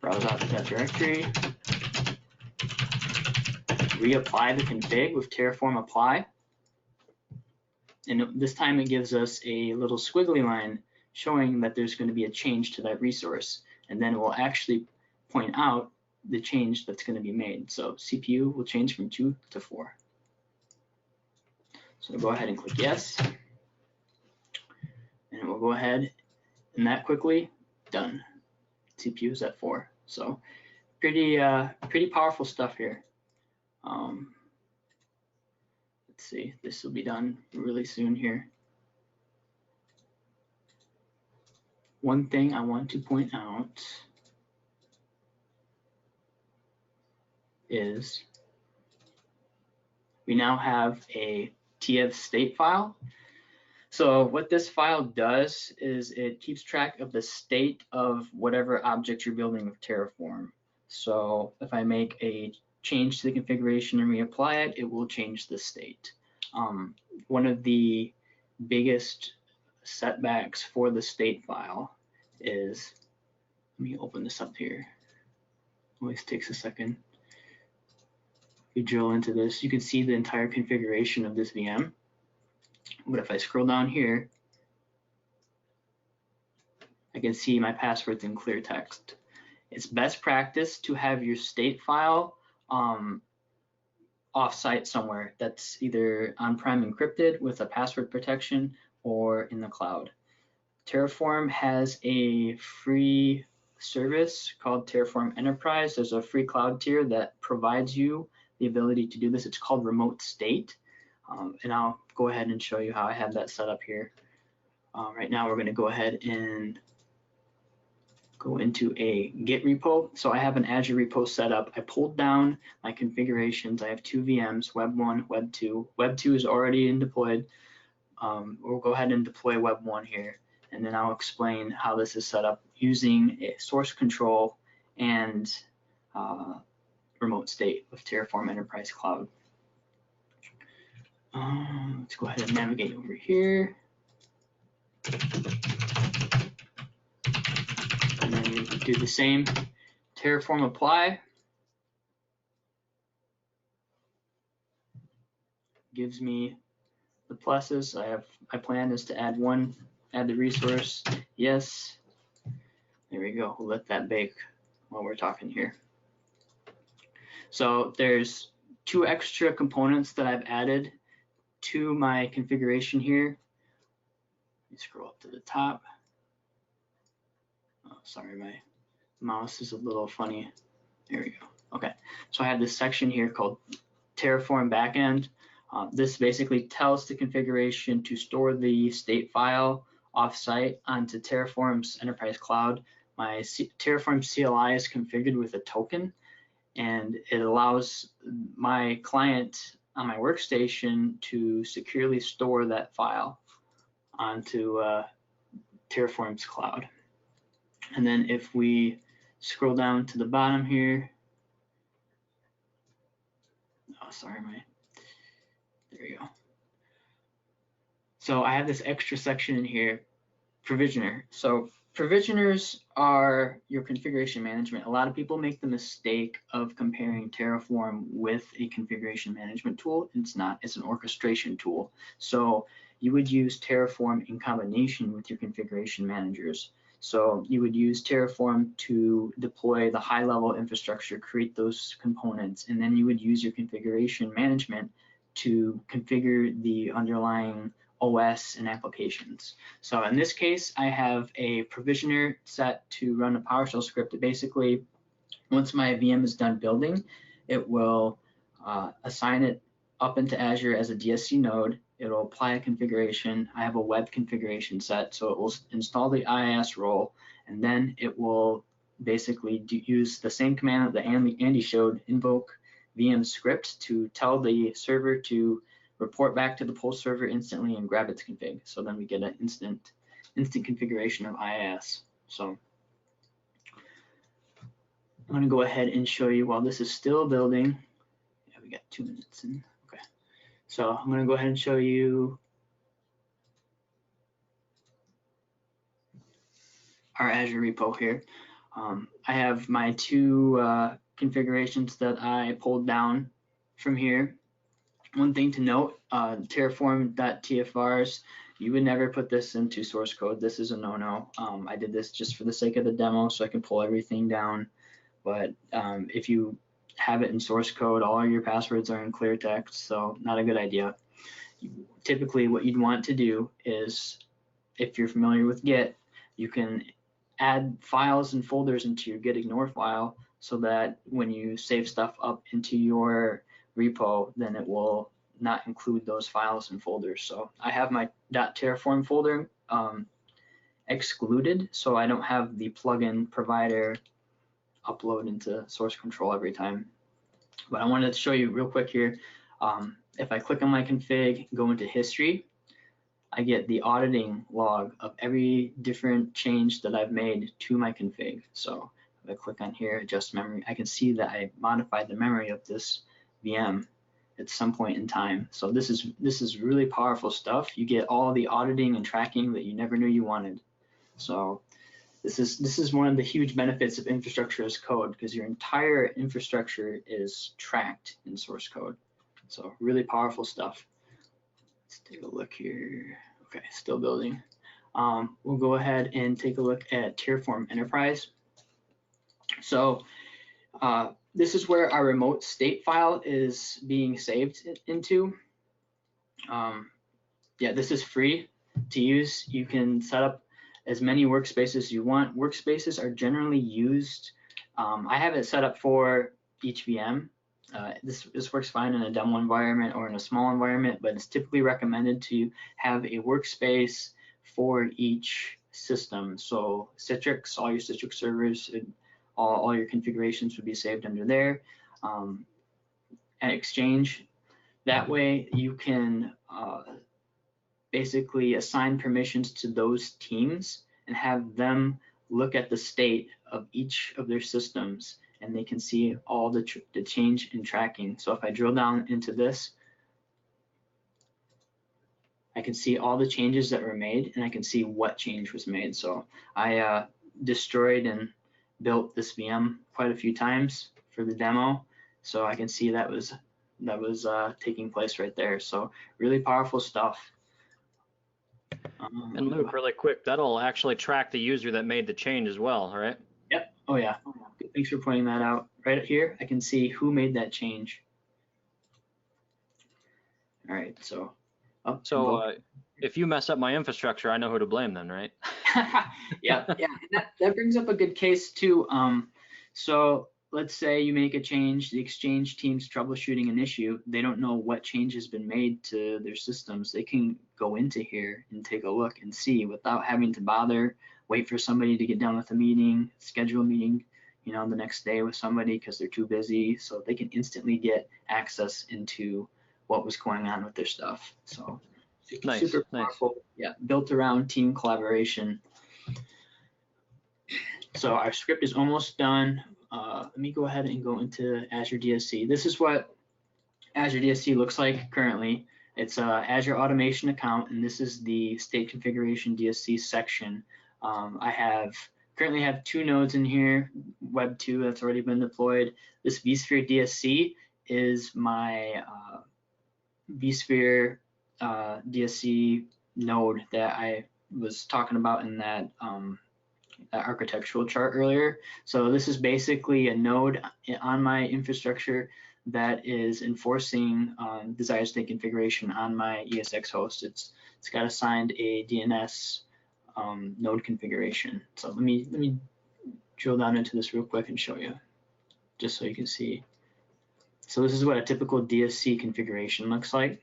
browse out to that directory. Reapply the config with Terraform apply. And this time it gives us a little squiggly line showing that there's going to be a change to that resource. And then it will actually point out the change that's going to be made. So CPU will change from 2 to 4. So go ahead and click yes. And we'll go ahead and that quickly, done. CPU is at 4. So pretty powerful stuff here. Let's see, this will be done really soon here. One thing I want to point out is we now have a TF state file. So what this file does is it keeps track of the state of whatever object you're building with Terraform. So if I make a change to the configuration and reapply it, it will change the state. One of the biggest setbacks for the state file is, let me open this up here. Always takes a second. If you drill into this, you can see the entire configuration of this VM. But if I scroll down here, I can see my passwords in clear text. It's best practice to have your state file off-site somewhere that's either on-prem encrypted with a password protection or in the cloud. Terraform has a free service called Terraform Enterprise. There's a free cloud tier that provides you the ability to do this. It's called Remote State. And I'll go ahead and show you how I have that set up here. Right now we're going to go ahead and go into a Git repo. So I have an Azure repo set up. I pulled down my configurations. I have 2 VMs, Web 1, Web 2. Web 2 is already in deployed. We'll go ahead and deploy Web 1 here, and then I'll explain how this is set up using a source control and remote state with Terraform Enterprise Cloud. Let's go ahead and navigate over here. And then we do the same, Terraform apply. Gives me the pluses. My plan is to add the resource. Yes. There we go. We'll let that bake while we're talking here. So there's 2 extra components that I've added to my configuration here. Let me scroll up to the top. Oh, sorry, my mouse is a little funny. There we go. Okay, so I have this section here called Terraform Backend. This basically tells the configuration to store the state file offsite onto Terraform's Enterprise Cloud. My Terraform CLI is configured with a token, and it allows my client on my workstation to securely store that file onto Terraform's cloud. And then if we scroll down to the bottom here, there we go. So I have this extra section in here, provisioner. So provisioners are your configuration management. A lot of people make the mistake of comparing Terraform with a configuration management tool. It's not, it's an orchestration tool. So you would use Terraform in combination with your configuration managers. So you would use Terraform to deploy the high-level infrastructure, create those components, and then you would use your configuration management to configure the underlying OS and applications. So in this case, I have a provisioner set to run a PowerShell script that basically, once my VM is done building, it will assign it up into Azure as a DSC node. It'll apply a configuration. I have a web configuration set, so it will install the IIS role, and then it will basically use the same command that Andy showed, invoke VM script, to tell the server to report back to the poll server instantly and grab its config. So then we get an instant configuration of IIS. So I'm going to go ahead and show you while this is still building. Yeah, we got 2 minutes in. Okay. So I'm going to go ahead and show you our Azure repo here. I have my 2 configurations that I pulled down from here. One thing to note, terraform.tfrs, you would never put this into source code. This is a no-no. I did this just for the sake of the demo so I can pull everything down. But if you have it in source code, all your passwords are in clear text, so not a good idea. Typically what you'd want to do is, if you're familiar with Git, you can add files and folders into your git ignore file so that when you save stuff up into your repo, then it will not include those files and folders. So I have my .terraform folder excluded, so I don't have the plugin provider upload into source control every time. But I wanted to show you real quick here. If I click on my config, go into history, I get the auditing log of every different change that I've made to my config. So if I click on here, adjust memory, I can see that I modified the memory of this VM at some point in time. So this is really powerful stuff. You get all the auditing and tracking that you never knew you wanted. So this is one of the huge benefits of infrastructure as code, because your entire infrastructure is tracked in source code. So really powerful stuff. Let's take a look here. Okay, still building. We'll go ahead and take a look at Terraform Enterprise. So this is where our remote state file is being saved into. Yeah, this is free to use. You can set up as many workspaces as you want. Workspaces are generally used. I have it set up for each VM. This works fine in a demo environment or in a small environment, but it's typically recommended to have a workspace for each system. So Citrix, all your Citrix servers, all your configurations would be saved under there. And Exchange, that way you can basically assign permissions to those teams and have them look at the state of each of their systems, and they can see all the change in tracking. So if I drill down into this, I can see all the changes that were made, and I can see what change was made. So I destroyed and built this VM quite a few times for the demo, so I can see that was taking place right there. So really powerful stuff. And Luke, really quick, that'll actually track the user that made the change as well, right? Yep. Oh yeah. Thanks for pointing that out. Right here, I can see who made that change. All right. So. If you mess up my infrastructure, I know who to blame then, right? Yeah. That brings up a good case too. So let's say you make a change, the Exchange team's troubleshooting an issue. They don't know what change has been made to their systems. They can go into here and take a look and see without having to bother, wait for somebody to get done with a meeting, schedule a meeting, the next day with somebody because they're too busy. So they can instantly get access into what was going on with their stuff. So super powerful. Yeah, built around team collaboration. So our script is almost done. Let me go ahead and go into Azure DSC. This is what Azure DSC looks like currently. It's a Azure Automation account, and this is the state configuration DSC section. I currently have 2 nodes in here, Web 2 that's already been deployed. This vSphere DSC is my vSphere DSC node that I was talking about in that architectural chart earlier. So this is basically a node on my infrastructure that is enforcing desired state configuration on my ESX host. It's got assigned a DNS node configuration. So let me drill down into this real quick and show you, just so you can see. So this is what a typical DSC configuration looks like.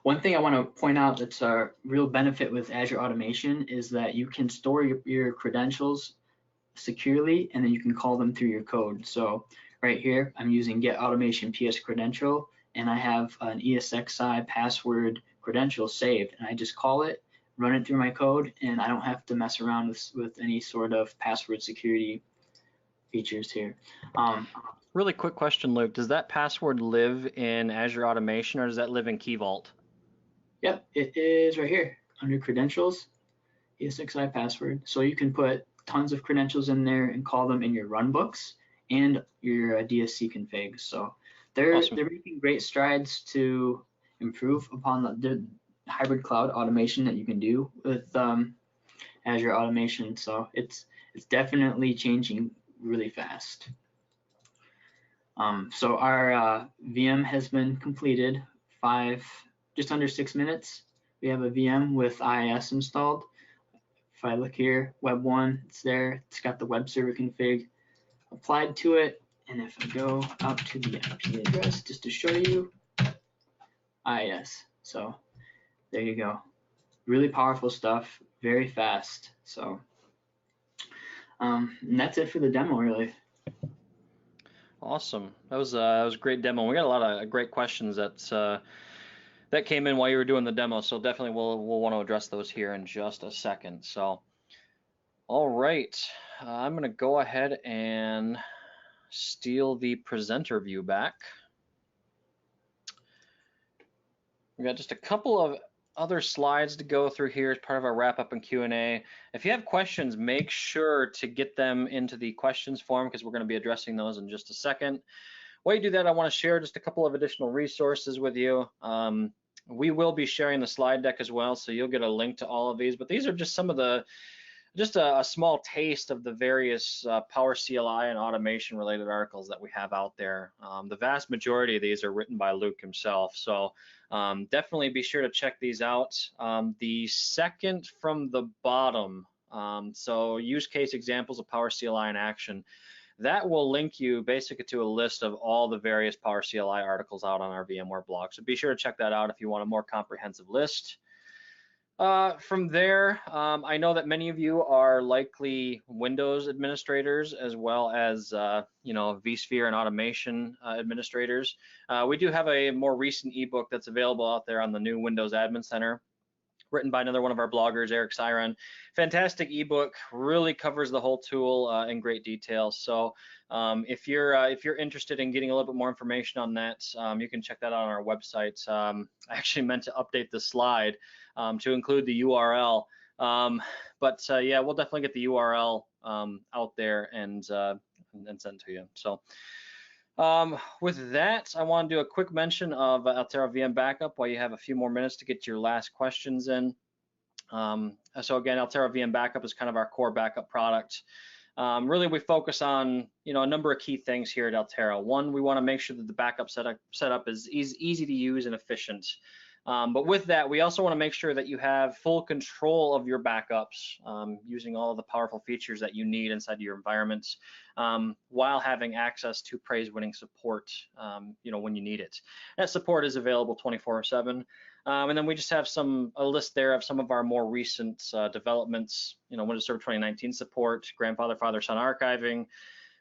One thing I want to point out that's a real benefit with Azure Automation is that you can store your credentials securely, and then you can call them through your code. So right here, I'm using get automation PS credential, and I have an ESXi password credential saved, and I just call it, run it through my code, and I don't have to mess around with any sort of password security features here. Really quick question, Luke. Does that password live in Azure Automation, or does that live in Key Vault? Yep, it is right here under credentials, ESXi password. So you can put tons of credentials in there and call them in your runbooks and your DSC configs. So they're making great strides to improve upon the hybrid cloud automation that you can do with Azure Automation. So it's definitely changing really fast. So our VM has been completed, just under 6 minutes. We have a VM with IIS installed. If I look here, Web 1, it's there. It's got the web server config applied to it. And if I go out to the IP address, just to show you, IIS. So there you go. Really powerful stuff, very fast. So and that's it for the demo, really. Awesome. That was a great demo. We got a lot of great questions that came in while you were doing the demo. So definitely we'll want to address those here in just a second. So, all right, I'm going to go ahead and steal the presenter view back. We got just a couple of other slides to go through here as part of our wrap up and Q&A. If you have questions, make sure to get them into the questions form, because we're going to be addressing those in just a second. While you do that, I want to share just a couple of additional resources with you. We will be sharing the slide deck as well, so you'll get a link to all of these, but these are just some of the, just a small taste of the various Power CLI and automation related articles that we have out there. The vast majority of these are written by Luke himself, so definitely be sure to check these out. The second from the bottom, so use case examples of Power CLI in action, that will link you basically to a list of all the various Power CLI articles out on our VMware blog. So be sure to check that out if you want a more comprehensive list. From there, I know that many of you are likely Windows administrators as well as vSphere and automation administrators. We do have a more recent ebook that's available out there on the new Windows Admin Center, written by another one of our bloggers, Eric Syrewicze. Fantastic ebook, really covers the whole tool in great detail. So if you're interested in getting a little bit more information on that, you can check that out on our website. I actually meant to update the slide to include the URL, but yeah, we'll definitely get the URL out there and send to you. So with that, I want to do a quick mention of Altaro VM Backup while you have a few more minutes to get your last questions in. So again, Altaro VM Backup is kind of our core backup product. Really, we focus on a number of key things here at Altaro. One, we want to make sure that the backup setup is easy to use and efficient. But with that, we also want to make sure that you have full control of your backups using all of the powerful features that you need inside your environment, while having access to praise-winning support when you need it. That support is available 24/7. And then we just have a list there of some of our more recent developments, Windows Server 2019 support, grandfather, father, son archiving,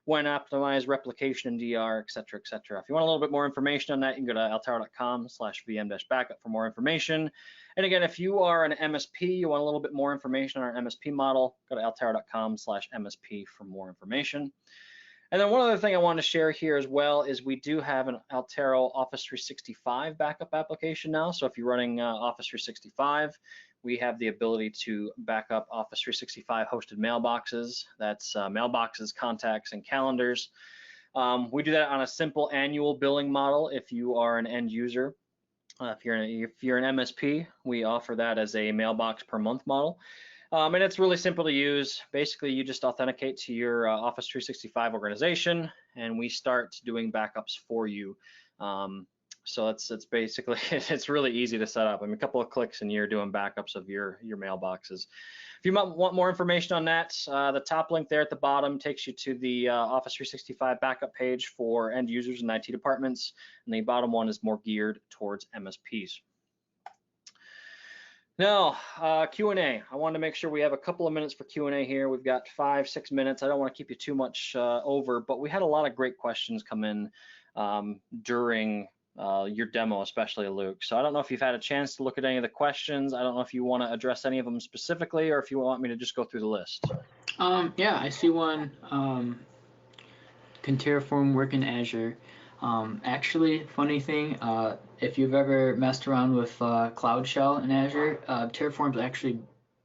when optimized replication in DR, et cetera, et cetera. If you want a little bit more information on that, you can go to altaro.com/vm-backup for more information. And again, if you are an MSP, you want a little bit more information on our MSP model, go to altaro.com/MSP for more information. And then one other thing I want to share here as well is we do have an Altaro Office 365 backup application now. So if you're running Office 365, we have the ability to back up Office 365 hosted mailboxes. That's mailboxes, contacts, and calendars. We do that on a simple annual billing model if you are an end user. If you're an MSP, we offer that as a mailbox per month model. And it's really simple to use. Basically, you just authenticate to your Office 365 organization, and we start doing backups for you. So it's basically it's really easy to set up. I mean, a couple of clicks and you're doing backups of your mailboxes. If you might want more information on that, the top link there at the bottom takes you to the Office 365 backup page for end users and IT departments, and the bottom one is more geared towards MSPs. Now, Q&A. I wanted to make sure we have a couple of minutes for Q&A here. We've got 5-6 minutes. I don't want to keep you too much over, but we had a lot of great questions come in during your demo, especially Luke. So I don't know if you've had a chance to look at any of the questions. I don't know if you want to address any of them specifically, or if you want me to just go through the list. Yeah, I see one. Can Terraform work in Azure? Actually, funny thing, if you've ever messed around with Cloud Shell in Azure, Terraform's actually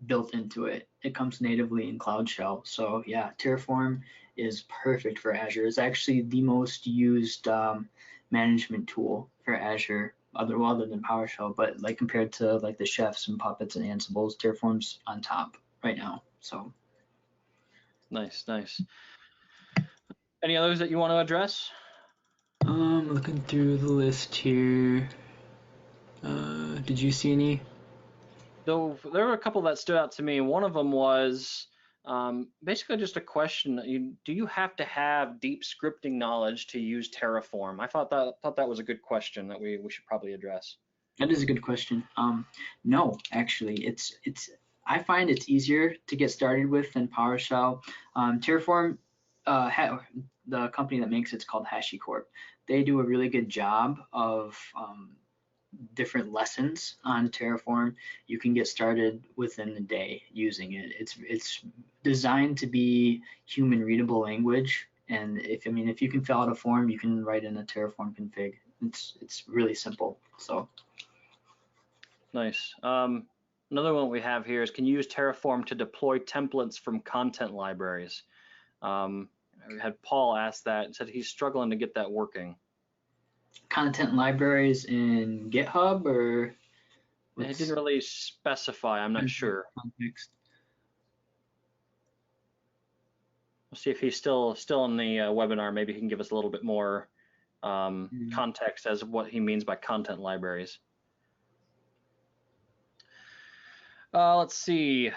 built into it. It comes natively in Cloud Shell. So yeah, Terraform is perfect for Azure. It's actually the most used management tool for Azure, other than PowerShell, but like compared to like the Chefs and Puppets and Ansibles, Terraform's on top right now. So nice. Any others that you want to address? Looking through the list here. Did you see any? Though there were a couple that stood out to me. One of them was basically just a question. Do you have to have deep scripting knowledge to use Terraform? I thought that was a good question that we should probably address. That is a good question. No, actually, I find it's easier to get started with than PowerShell. Terraform, the company that makes it's called HashiCorp. They do a really good job of different lessons on Terraform. You can get started within the day using it. It's designed to be human readable language, and if you can fill out a form, you can write in a Terraform config. It's really simple. So nice. Another one we have here is, can you use Terraform to deploy templates from content libraries? I had Paul ask that and said he's struggling to get that working. Content libraries in GitHub, or it didn't really specify. I'm not sure. Context. We'll see if he's still in the webinar. Maybe he can give us a little bit more context as what he means by content libraries. Let's see.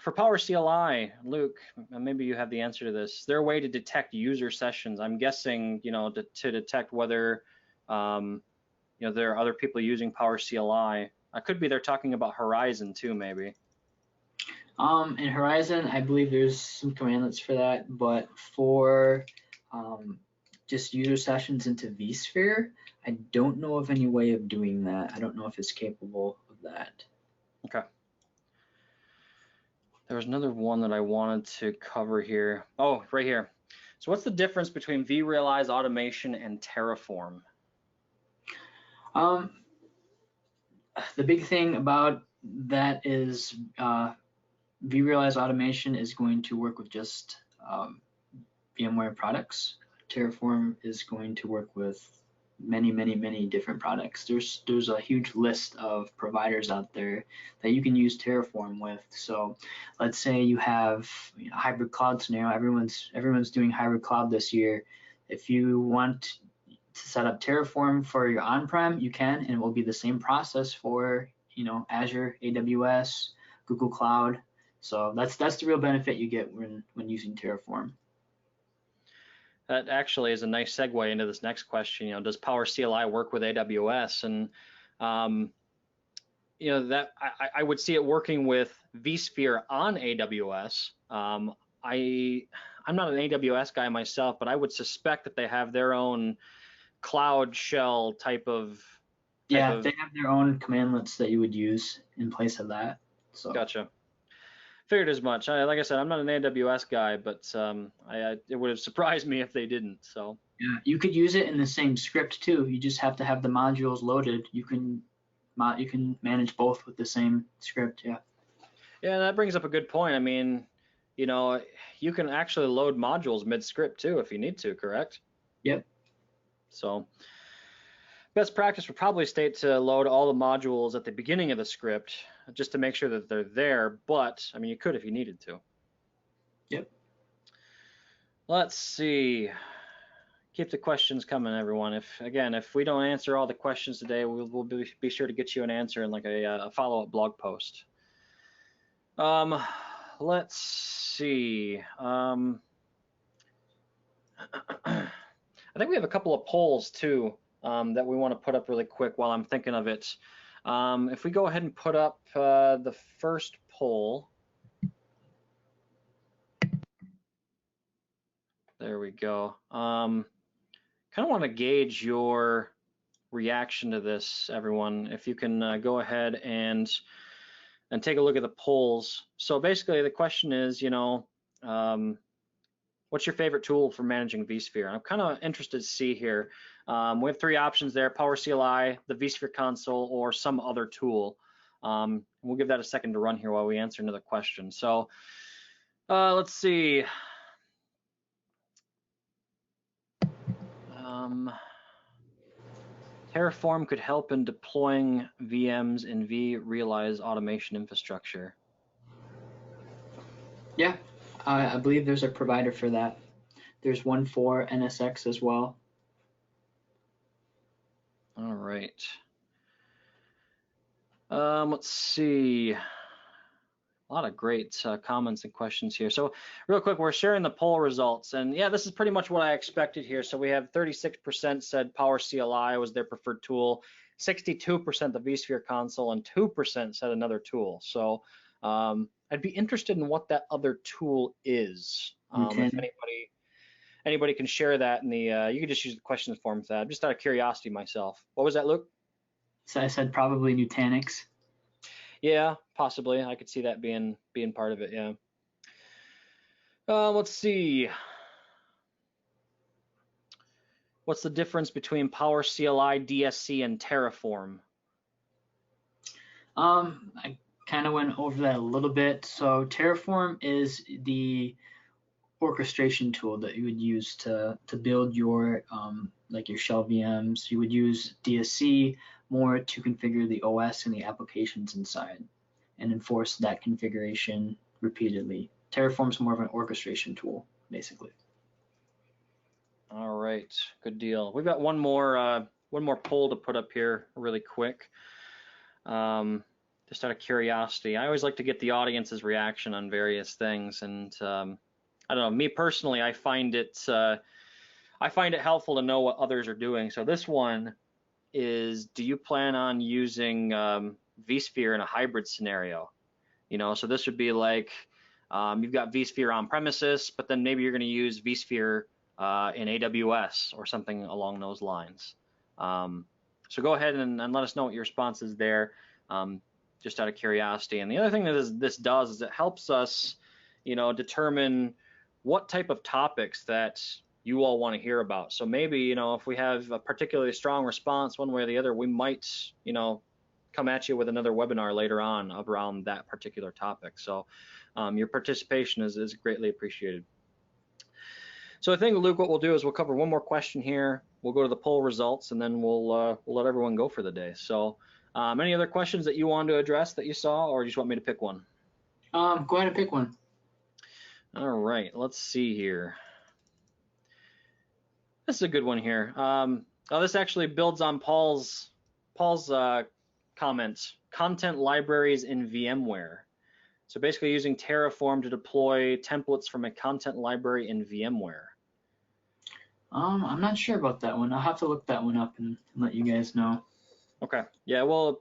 For Power CLI, Luke, maybe you have the answer to this. Is there a way to detect user sessions? I'm guessing, to detect whether, there are other people using Power CLI. Could be they're talking about Horizon too, maybe. In Horizon, I believe there's some commandlets for that, but for just user sessions into vSphere, I don't know of any way of doing that. I don't know if it's capable of that. Okay. There was another one that I wanted to cover here. Oh, right here. So what's the difference between vRealize Automation and Terraform? The big thing about that is vRealize Automation is going to work with just VMware products. Terraform is going to work with many different products. There's a huge list of providers out there that you can use Terraform with. So let's say you have a hybrid cloud scenario. Everyone's doing hybrid cloud this year. If you want to set up Terraform for your on-prem, you can, and it will be the same process for Azure, AWS, Google Cloud. So that's the real benefit you get when using Terraform. That actually is a nice segue into this next question. Does Power CLI work with AWS? And that I would see it working with vSphere on AWS. I'm not an AWS guy myself, but I would suspect that they have their own Cloud Shell type of. They have their own commandlets that you would use in place of that. So gotcha. Figured as much. Like I said, I'm not an AWS guy, but it would have surprised me if they didn't. So yeah, you could use it in the same script too. You just have to have the modules loaded. You can manage both with the same script. Yeah. Yeah, that brings up a good point. I mean, you can actually load modules mid-script too if you need to, correct? Yep. So best practice would probably state to load all the modules at the beginning of the script, just to make sure that they're there, but I mean, you could if you needed to. Yep. Let's see. Keep the questions coming, everyone. If we don't answer all the questions today, we'll be sure to get you an answer in like a follow-up blog post. Let's see. I think we have a couple of polls too that we want to put up really quick while I'm thinking of it. If we go ahead and put up the first poll. There we go. Kind of want to gauge your reaction to this, everyone. If you can go ahead and take a look at the polls. So basically the question is, what's your favorite tool for managing vSphere? And I'm kind of interested to see here. We have three options there: Power CLI, the vSphere console, or some other tool. We'll give that a second to run here while we answer another question. So let's see. Terraform could help in deploying VMs in vRealize automation infrastructure. Yeah, I believe there's a provider for that. There's one for NSX as well. All right. Let's see. A lot of great comments and questions here. So real quick, we're sharing the poll results, and yeah, this is pretty much what I expected here. So we have 36% said Power CLI was their preferred tool, 62% the vSphere console, and 2% said another tool. So I'd be interested in what that other tool is. If anybody can share that in the, you can just use the questions form for that. Just out of curiosity myself. What was that, Luke? So I said probably Nutanix. Yeah, possibly. I could see that being part of it. Yeah. Let's see. What's the difference between Power CLI, DSC, and Terraform? I kind of went over that a little bit. So Terraform is the orchestration tool that you would use to build your like your shell VMs. You would use DSC more to configure the OS and the applications inside and enforce that configuration repeatedly. Terraform is more of an orchestration tool, basically. All right, good deal. We've got one more poll to put up here really quick. Just out of curiosity, I always like to get the audience's reaction on various things, and I don't know, me personally, I find it helpful to know what others are doing. So this one is, do you plan on using vSphere in a hybrid scenario? So this would be like you've got vSphere on premises, but then maybe you're going to use vSphere in AWS or something along those lines. So go ahead and let us know what your response is there, just out of curiosity. And the other thing that this does is it helps us, determine what type of topics that you all want to hear about. So maybe, if we have a particularly strong response one way or the other, we might, come at you with another webinar later on around that particular topic. So your participation is greatly appreciated. So I think, Luke, what we'll do is we'll cover one more question here. We'll go to the poll results, and then we'll let everyone go for the day. So any other questions that you wanted to address that you saw, or you just want me to pick one? Go ahead and pick one. All right, let's see here. This is a good one here. This actually builds on Paul's comments. Content libraries in VMware. So basically using Terraform to deploy templates from a content library in VMware. I'm not sure about that one. I'll have to look that one up and let you guys know. Okay. Yeah, well,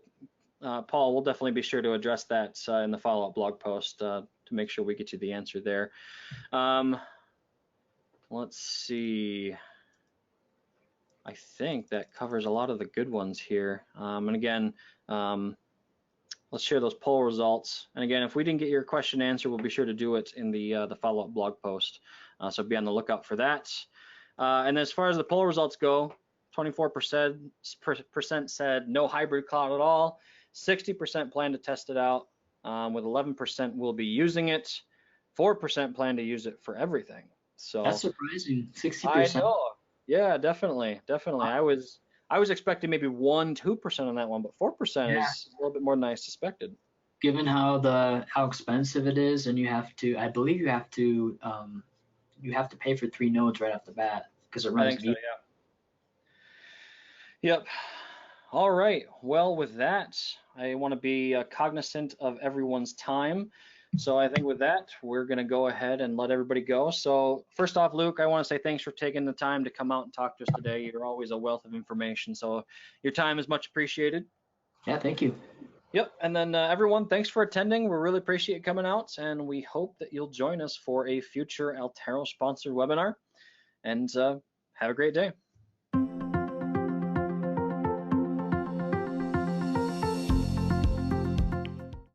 Paul, we'll definitely be sure to address that in the follow-up blog post to make sure we get you the answer there. Let's see. I think that covers a lot of the good ones here. And again, let's share those poll results. And again, if we didn't get your question answered, we'll be sure to do it in the follow-up blog post. So be on the lookout for that. And as far as the poll results go, 24% said no hybrid cloud at all. 60% plan to test it out. With 11% will be using it. 4% plan to use it for everything. So that's surprising. 60%. I know. Yeah, definitely. I was expecting maybe 1-2% on that one, but 4% is a little bit more than I suspected. given how expensive it is, and I believe you have to pay for 3 nodes right off the bat because it I runs think so, yeah. Yep. All right. Well, with that, I want to be cognizant of everyone's time. So I think with that, we're going to go ahead and let everybody go. So first off, Luke, I want to say thanks for taking the time to come out and talk to us today. You're always a wealth of information. So your time is much appreciated. Yeah, thank you. Yep. And then everyone, thanks for attending. We really appreciate you coming out, and we hope that you'll join us for a future Altaro sponsored webinar. And have a great day.